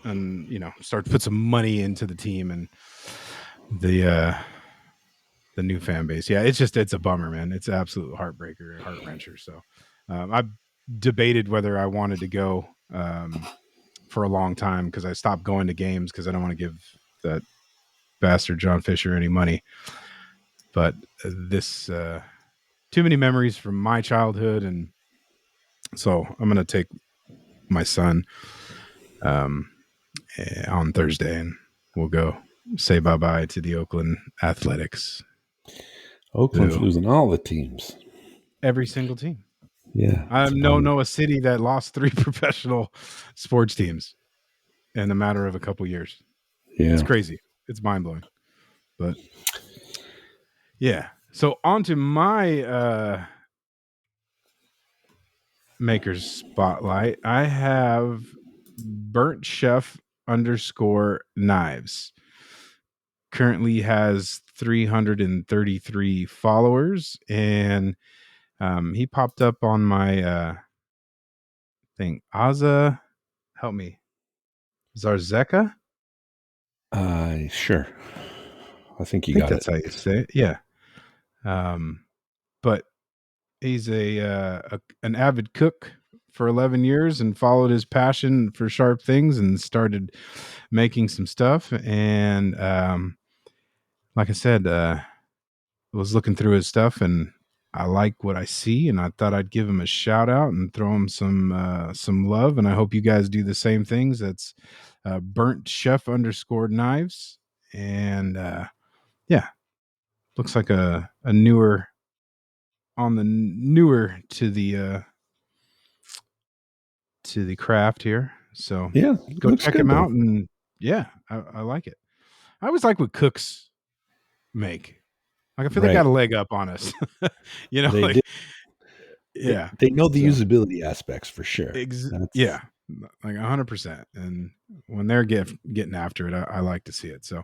and start to put some money into the team and the new fan base. Yeah, it's a bummer, man. It's an absolute heartbreaker, heart wrencher. So I debated whether I wanted to go for a long time because I stopped going to games because I don't want to give that bastard John Fisher any money. But this too many memories from my childhood, and so I'm gonna take my son on Thursday, and we'll go say bye bye to the Oakland Athletics. Oakland's Who losing all the teams. every single team. Yeah. I It's a bummer. know a city that lost 3 professional sports teams in a matter of a couple years. It's Yeah. crazy. It's mind blowing. But yeah. So on to my maker's spotlight. I have Burnt Chef _knives. Currently has 333 followers, and he popped up on my thing. Aza, help me. Zarzeka? Sure. I think you I think got it. that's how you say it. Yeah. But he's an avid cook for 11 years and followed his passion for sharp things and started making some stuff. And like I said, was looking through his stuff and I like what I see, and I thought I'd give him a shout out and throw him some love. And I hope you guys do the same things. That's Burnt Chef _knives. And yeah, looks like a newer to the craft here. So Yeah. go Looks check good him though. out. And yeah, I like it. I always like what cooks make. Like I feel they Right. got a leg up on us. They Like did. yeah. They know the So usability aspects for sure. yeah, That's like 100%. And when they're getting after it, I like to see it. So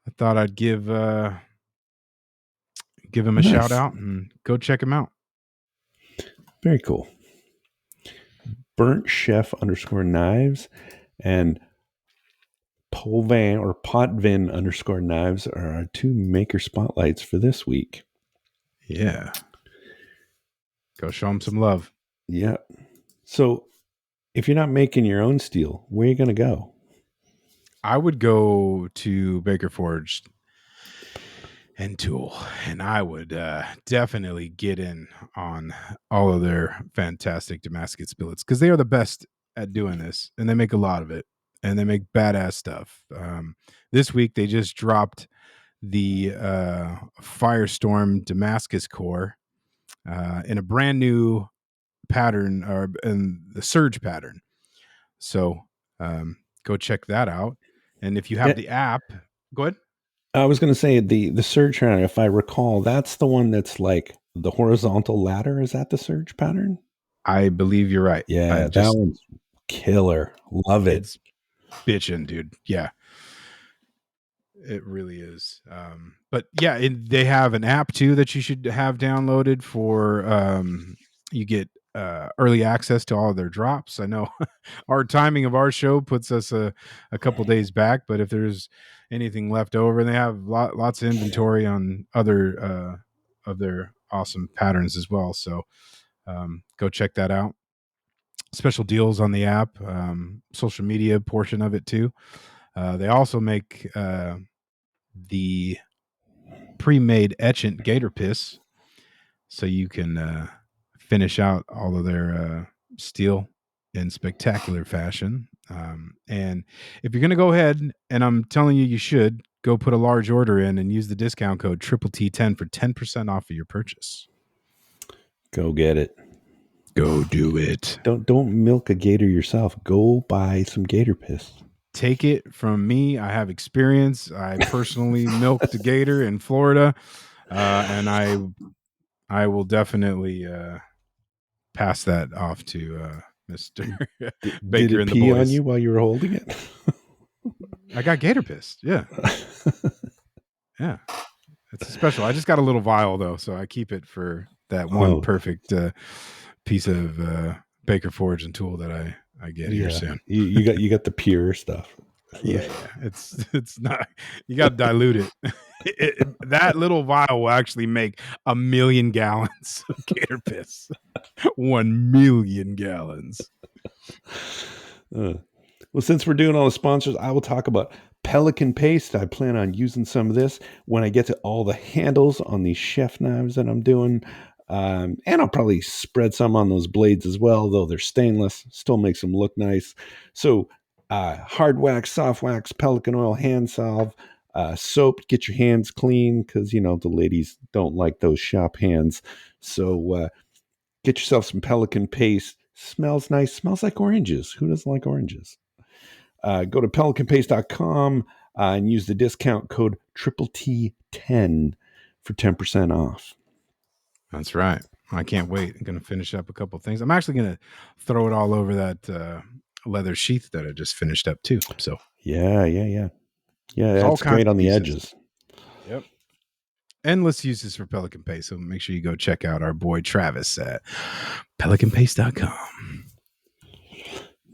I thought I'd give him a shout nice. out and go check him out. Very cool. Burnt Chef _knives and Polvan or Potvin _knives are our 2 maker spotlights for this week. Yeah. Go show him some love. Yeah. So if you're not making your own steel, where are you going to go? I would go to Baker Forged and Tool, and I would definitely get in on all of their fantastic Damascus billets because they are the best at doing this, and they make a lot of it, and they make badass stuff. This week they just dropped the Firestorm Damascus core in a brand new pattern, or in the Surge pattern. So go check that out, and if you have Yeah, the app, go ahead. I was going to say the surge pattern, if I recall, that's the one that's like the horizontal ladder. Is that the surge pattern? I believe you're right. I Yeah, that just one's killer. Love it. It's bitching, dude. Yeah, it really is. But yeah, they have an app too that you should have downloaded for. You get early access to all of their drops. I know our timing of our show puts us a couple days back, but if there's anything left over, and they have lots of inventory on other of their awesome patterns as well. So go check that out. Special deals on the app, social media portion of it too. They also make the pre-made etchant gator piss, so you can finish out all of their steel in spectacular fashion. And if you're going to go ahead, and I'm telling you, you should go put a large order in and use the discount code T10 for 10% off of your purchase. Go get it. Go do it. Don't milk a gator yourself. Go buy some gator piss. Take it from me. I have experience. I personally milked a gator in Florida, and I will definitely pass that off to Mr. Baker Did it and the pee boys. on you while you were holding it? I got gator pissed. Yeah. Yeah. It's special. I just got a little vial though, so I keep it for that one perfect piece of Baker Forge and tool that I get here soon. you got the pure stuff. Yeah. It's not. You got to dilute it. That little vial will actually make 1 million gallons of gator piss. 1 million gallons. Well, since we're doing all the sponsors, I will talk about Pelican paste. I plan on using some of this when I get to all the handles on these chef knives that I'm doing. And I'll probably spread some on those blades as well, though they're stainless. Still makes them look nice. So hard wax, soft wax, Pelican oil, hand salve, soap. Get your hands clean because, the ladies don't like those shop hands. So get yourself some Pelican paste. Smells nice. Smells like oranges. Who doesn't like oranges? Go to pelicanpaste.com and use the discount code T10 for 10% off. That's right. I can't wait. I'm going to finish up a couple of things. I'm actually going to throw it all over that leather sheath that I just finished up too. So yeah, that's great on the edges. Yep. Endless uses for Pelican Paste. So make sure you go check out our boy Travis at pelicanpaste.com.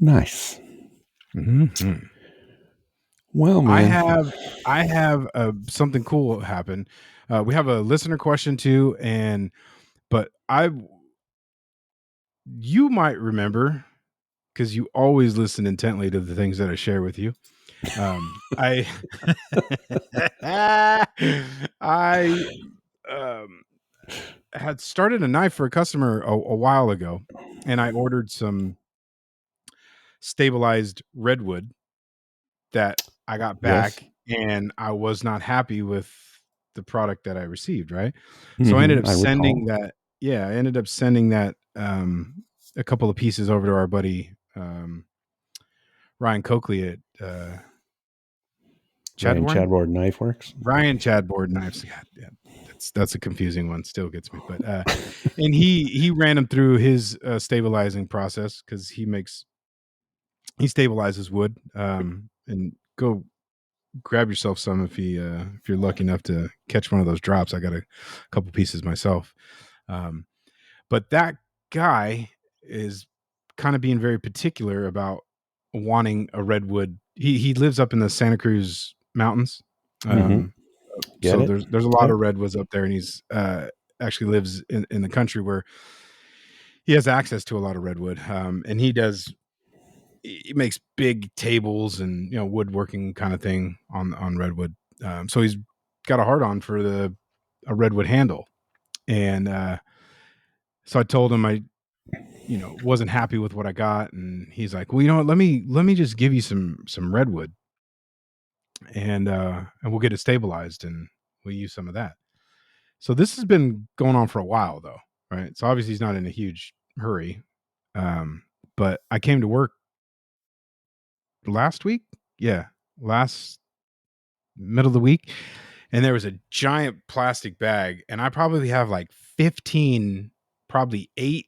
Nice. Mm-hmm. Well, man, I have something cool happen. We have a listener question too, but you might remember because you always listen intently to the things that I share with you. I had started a knife for a customer a while ago, and I ordered some stabilized redwood that I got back, and I was not happy with the product that I received. Right, so I ended up sending that. Yeah, I ended up sending that a couple of pieces over to our buddy Ryan Coakley at Chadboard Knifeworks. Ryan Chadboard Knives. Yeah, that's a confusing one. Still gets me, but and he ran him through his stabilizing process because he stabilizes wood. And go grab yourself some if you're lucky enough to catch one of those drops. I got a couple pieces myself, but that guy is kind of being very particular about wanting a redwood. He lives up in the Santa Cruz mountains. So there's a lot of redwoods up there, and he's actually lives in the country where he has access to a lot of redwood. And he makes big tables and woodworking kind of thing on redwood. So he's got a hard on for a redwood handle, and so I told him I wasn't happy with what I got, and he's like, well, you know what, let me just give you some redwood, and we'll get it stabilized and we'll use some of that. So this has been going on for a while though, right? So obviously he's not in a huge hurry. But I came to work last week. Yeah. Last middle of the week. And there was a giant plastic bag, and I probably have like 15, probably 8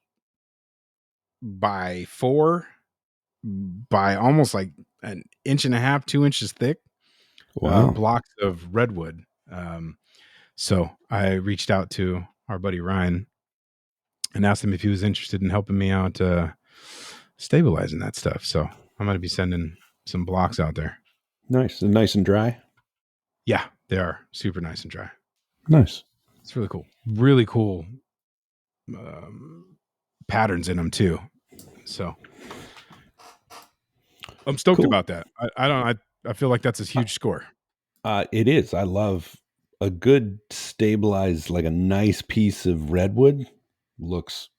by 4 by almost like an inch and a half, 2 inches thick. Wow. Blocks of redwood. So I reached out to our buddy Ryan and asked him if he was interested in helping me out stabilizing that stuff. So I'm going to be sending some blocks out there. Nice. And nice and dry? Yeah, they are super nice and dry. Nice. It's really cool. Really cool patterns in them too. So I'm stoked about that. I feel like that's a huge score. It is. I love a good stabilized, like a nice piece of redwood looks.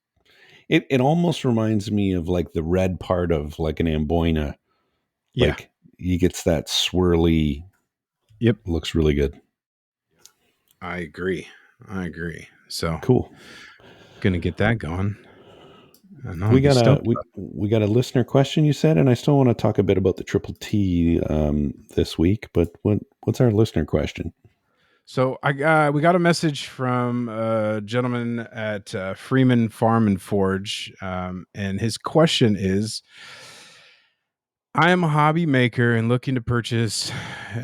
It almost reminds me of like the red part of like an Amboina. Yeah. Like he gets that swirly Yep. Looks really good. I agree. So Cool. gonna get that going. And I'll We be got a stoked we about we got a listener question, you said, and I still want to talk a bit about the Triple T this week. But what's our listener question? So we got a message from a gentleman at Freeman Farm and Forge, and his question is: I am a hobby maker and looking to purchase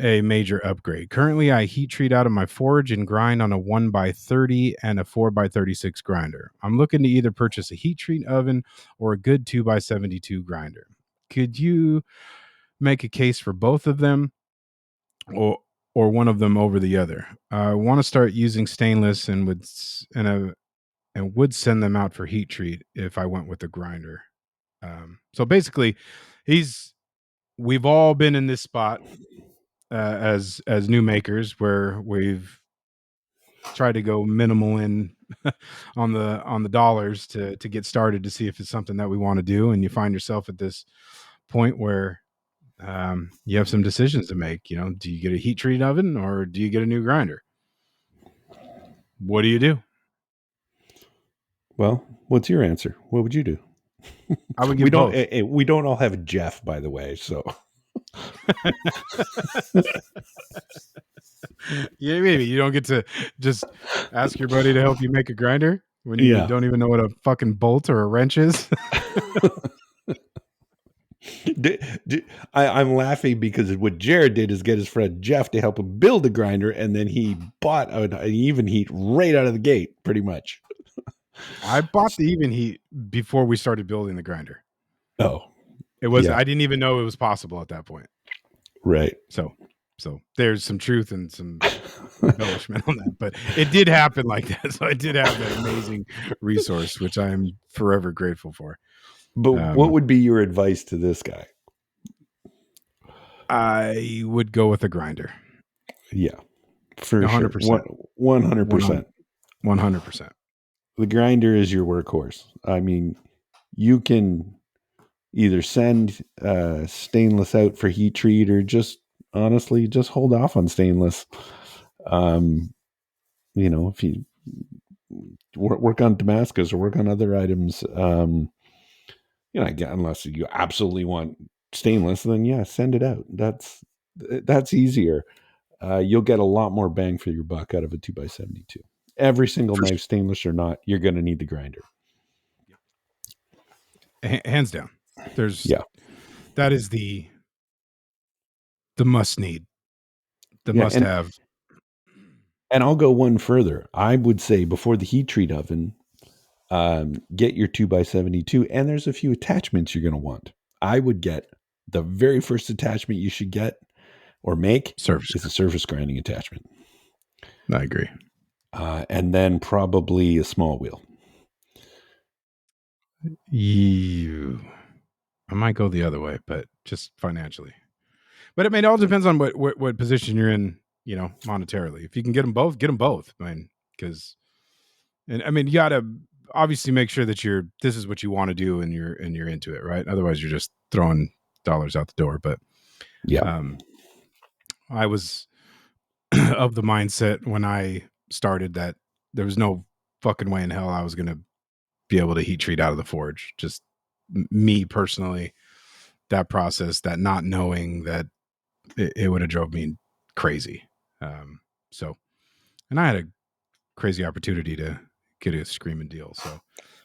a major upgrade. Currently, I heat treat out of my forge and grind on a 1x30 and a 4x36 grinder. I'm looking to either purchase a heat treat oven or a good 2x72 grinder. Could you make a case for both of them, or one of them over the other? I want to start using stainless and would send them out for heat treat if I went with a grinder. So basically, we've all been in this spot as new makers where we've tried to go minimal in on the dollars to get started to see if it's something that we want to do, and you find yourself at this point where you have some decisions to make. Do you get a heat treat oven or do you get a new grinder? What do you do? Well, what's your answer? What would you do? I would get both. We don't all have Jeff, by the way. So Yeah, maybe you don't get to just ask your buddy to help you make a grinder when you yeah, don't even know what a fucking bolt or a wrench is. I'm laughing because what Jerid did is get his friend Jeff to help him build a grinder, and then he bought an even heat right out of the gate, pretty much. I bought the even heat before we started building the grinder. Oh, It was yeah, I didn't even know it was possible at that point. right. So there's some truth and some embellishment on that, but it did happen like that. So I did have that amazing resource, which I'm forever grateful for. But what would be your advice to this guy? I would go with a grinder. Yeah, for 100%. sure. 100%. 100%. The grinder is your workhorse. I mean, you can either send stainless out for heat treat or just honestly just hold off on stainless. If you work on Damascus or work on other items, again, unless you absolutely want stainless, then yeah, send it out. That's easier. You'll get a lot more bang for your buck out of a 2x72. Every single For knife, stainless or not, you're going to need the grinder. hands down. Yeah. That is the must need, the Yeah. must have. And I'll go one further. I would say before the heat treat oven, get your 2x72, and there's a few attachments you're going to want. I would get the very first attachment you should get or make Surface. is a surface grinding attachment. I agree. And then probably a small wheel. I might go the other way, but just financially. But it all depends on what position you're in, monetarily. If you can get them both, get them both. Because you got to obviously make sure that this is what you want to do and you're into it, right? Otherwise, you're just throwing dollars out the door. But yeah, I was of the mindset when I started that there was no fucking way in hell I was going to be able to heat treat out of the forge. Just me personally, that process, that not knowing that it would have drove me crazy. And I had a crazy opportunity to get a screaming deal. So,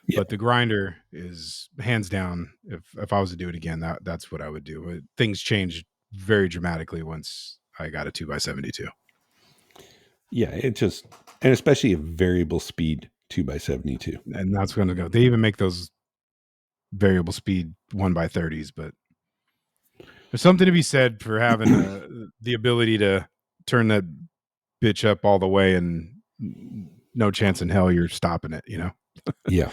yeah. But the grinder is hands down. If I was to do it again, that's what I would do. Things changed very dramatically once I got a 2x72. Yeah, and especially a variable speed 2x72. And that's going to go. They even make those variable speed 1x30s, but there's something to be said for having the ability to turn that bitch up all the way and no chance in hell you're stopping it, Yeah,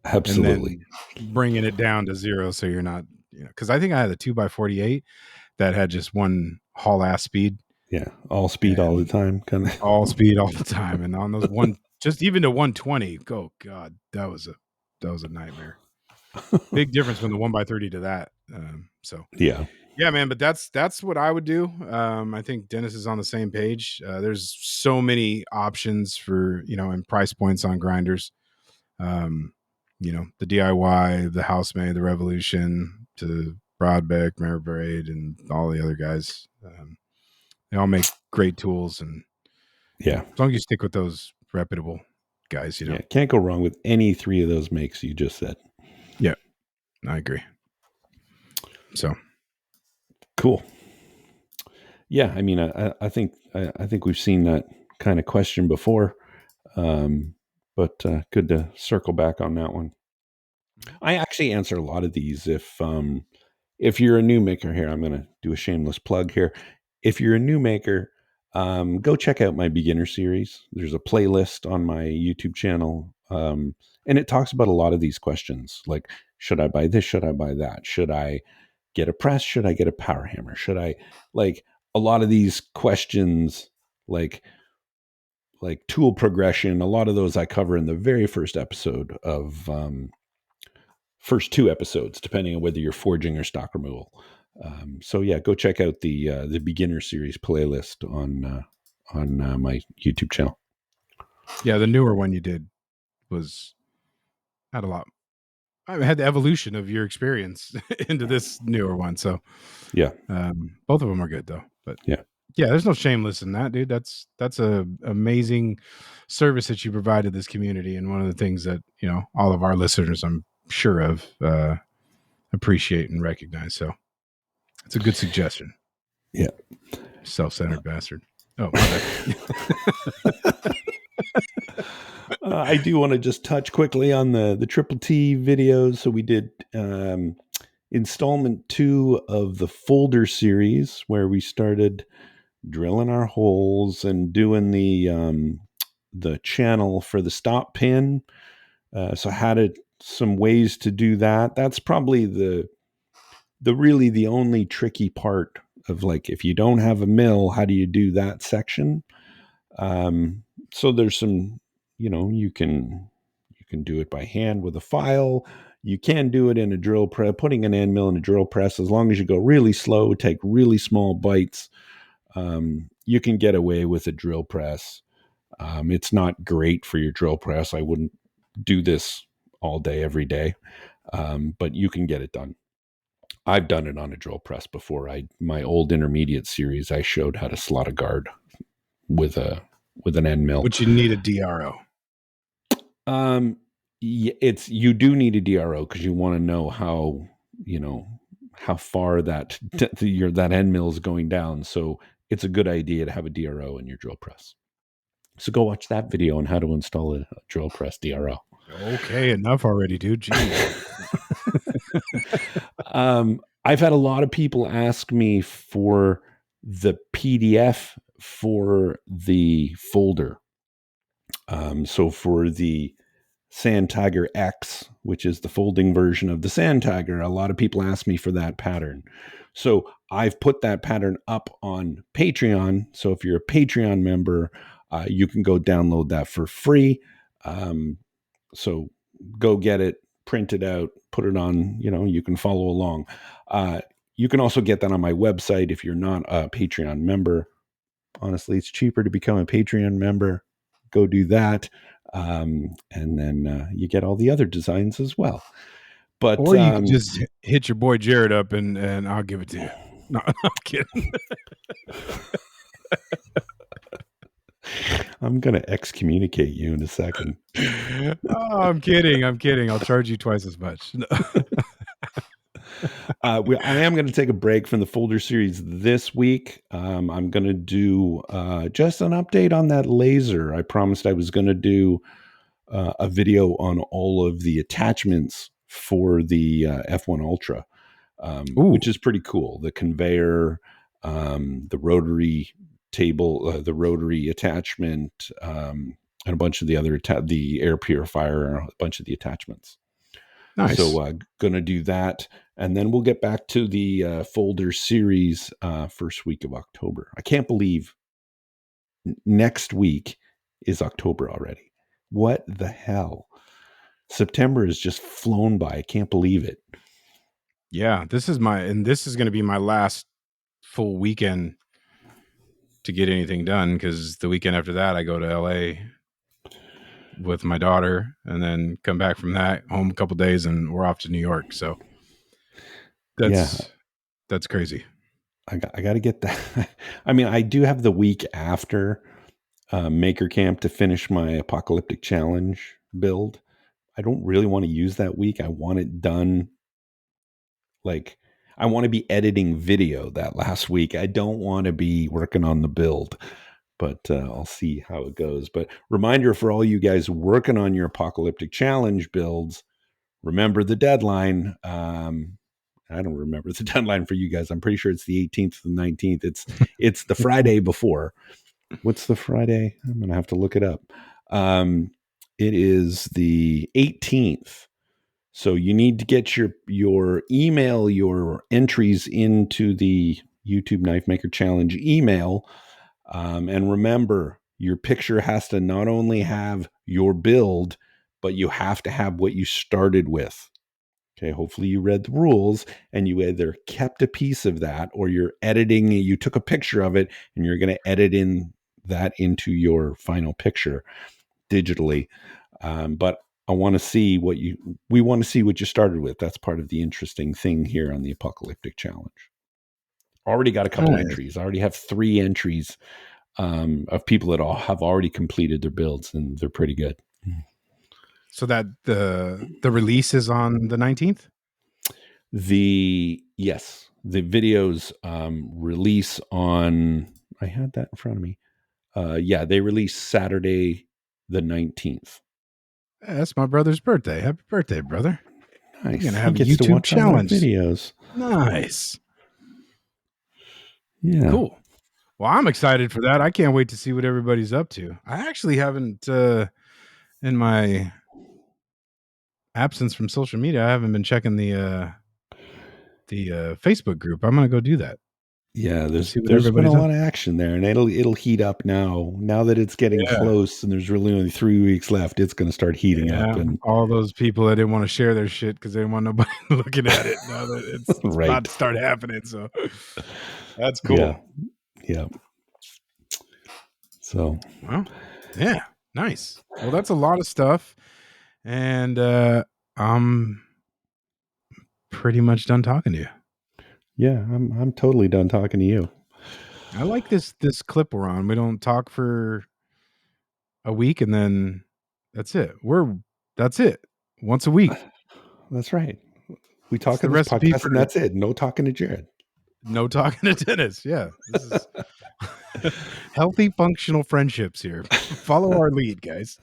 absolutely. And then bringing it down to zero so you're not, because I think I had a 2x48 that had just one haul ass speed. Yeah, all speed all the time, kind of. All speed all the time, and on those just even to 120. Oh god, that was a nightmare. Big difference from the 1x30 to that. So yeah, Yeah, man, but that's what I would do. I think Dennis is on the same page. There's so many options for, and price points on grinders. Um, the DIY, the Housemade, the Revolution, to Broadbeck, Marbraid, and all the other guys. They all make great tools, and Yeah. as long as you stick with those reputable guys, Yeah. Can't go wrong with any three of those makes you just said. Yeah, I agree. So cool. Yeah, I mean, I think we've seen that kind of question before, but good to circle back on that one. I actually answer a lot of these. If you're a new maker here, I'm going to do a shameless plug here. If you're a new maker, go check out my beginner series. There's a playlist on my YouTube channel, and it talks about a lot of these questions, like should I buy this? Should I buy that? Should I get a press? Should I get a power hammer? Should I like a lot of these questions, like tool progression? A lot of those I cover in the very first episode of first two episodes, depending on whether you're forging or stock removal. So yeah, go check out the beginner series playlist on my YouTube channel. yeah, the newer one you did had a lot. I had the evolution of your experience into this newer one. So Yeah, both of them are good though. But yeah, there's no shameless in that, dude. That's a amazing service that you provide to this community, and one of the things that all of our listeners, I'm sure of, appreciate and recognize. So it's a good suggestion. yeah. Self-centered bastard. Oh, my bad. I do want to just touch quickly on the Triple T videos. So we did installment 2 of the folder series, where we started drilling our holes and doing the channel for the stop pin. So had some ways to do that. That's probably the really the only tricky part of, like, if you don't have a mill, how do you do that section? So there's some, you can do it by hand with a file. You can do it in a drill press, putting an end mill in a drill press. As long as you go really slow, take really small bites, you can get away with a drill press. It's not great for your drill press. I wouldn't do this all day, every day, but you can get it done. I've done it on a drill press before. My old intermediate series, I showed how to slot a guard with an end mill. But you need a DRO. You do need a DRO because you want to know how far that that end mill is going down. So it's a good idea to have a DRO in your drill press. So go watch that video on how to install a drill press DRO. Okay, enough already, dude. Jeez. I've had a lot of people ask me for the PDF for the folder. So for the Sand Tiger X, which is the folding version of the Sand Tiger, a lot of people ask me for that pattern. So I've put that pattern up on Patreon. So if you're a Patreon member, you can go download that for free. So go get it, print it out, put it on, you can follow along. You can also get that on my website if you're not a Patreon member. Honestly, it's cheaper to become a Patreon member. Go do that. And then you get all the other designs as well. But or you can just hit your boy Jerid up and I'll give it to you. No, I'm kidding. I'm going to excommunicate you in a second. Oh, I'm kidding. I'll charge you twice as much. No. I am going to take a break from the folder series this week. I'm going to do just an update on that laser. I promised I was going to do a video on all of the attachments for the F1 Ultra, which is pretty cool. The conveyor, the rotary table, the rotary attachment, and a bunch of the other, the air purifier, a bunch of the attachments. Nice. So going to do that. And then we'll get back to the folder series first week of October. I can't believe next week is October already. What the hell? September has just flown by. I can't believe it. Yeah, this is going to be my last full weekend to get anything done, because the weekend after that I go to LA with my daughter, and then come back from that home a couple days, and we're off to New York. So Yeah, that's crazy. I got to get that. I mean, I do have the week after Maker Camp to finish my Apocalyptic Challenge build. I don't really want to use that week. I want it done. Like, I want to be editing video that last week. I don't want to be working on the build, but I'll see how it goes. But reminder for all you guys working on your Apocalyptic Challenge builds, remember the deadline. I don't remember the deadline for you guys. I'm pretty sure it's the 18th to the 19th. It's the Friday before. What's the Friday? I'm gonna have to look it up. It is the 18th. So you need to get your email, your entries into the YouTube Knife Maker Challenge email. And remember, your picture has to not only have your build, but you have to have what you started with. Okay, hopefully you read the rules and you either kept a piece of that, or you're editing, you took a picture of it and you're going to edit in that into your final picture digitally. But I want to see we want to see what you started with. That's part of the interesting thing here on the Apocalyptic Challenge. Already got a couple entries. I already have 3 entries of people that all have already completed their builds, and they're pretty good. So that the release is on the 19th? The videos release on, I had that in front of me. Yeah, they release Saturday the 19th. That's my brother's birthday. Happy birthday, brother. Nice. You're gonna have he a gets to YouTube watch challenge. All our videos. Nice. Yeah. Cool. Well, I'm excited for that. I can't wait to see what everybody's up to. I actually haven't in my absence from social media, I haven't been checking the Facebook group. I'm gonna go do that. Yeah, there's been a everybody's lot of action there, and it'll heat up now. Now that it's getting close, and there's really only 3 weeks left, it's going to start heating up. And all those people that didn't want to share their shit because they didn't want nobody looking at it. Now that it's Right. about to start happening, so that's cool. Yeah. So, well, yeah, nice. Well, that's a lot of stuff, and I'm pretty much done talking to you. Yeah, I'm totally done talking to you. I like this clip we're on. We don't talk for a week, and then that's it. That's it. Once a week. That's right. We talk the in this recipe podcast, and that's it. No talking to Jerid. No talking to Denis. Yeah, this is healthy, functional friendships here. Follow our lead, guys.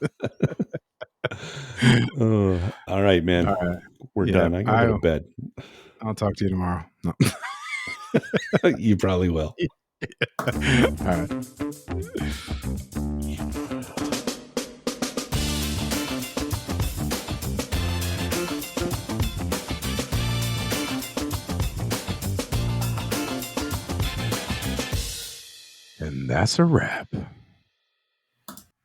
All right, man. All right. We're done. I gotta go to bed. I'll talk to you tomorrow. No. You probably will. All right. And that's a wrap.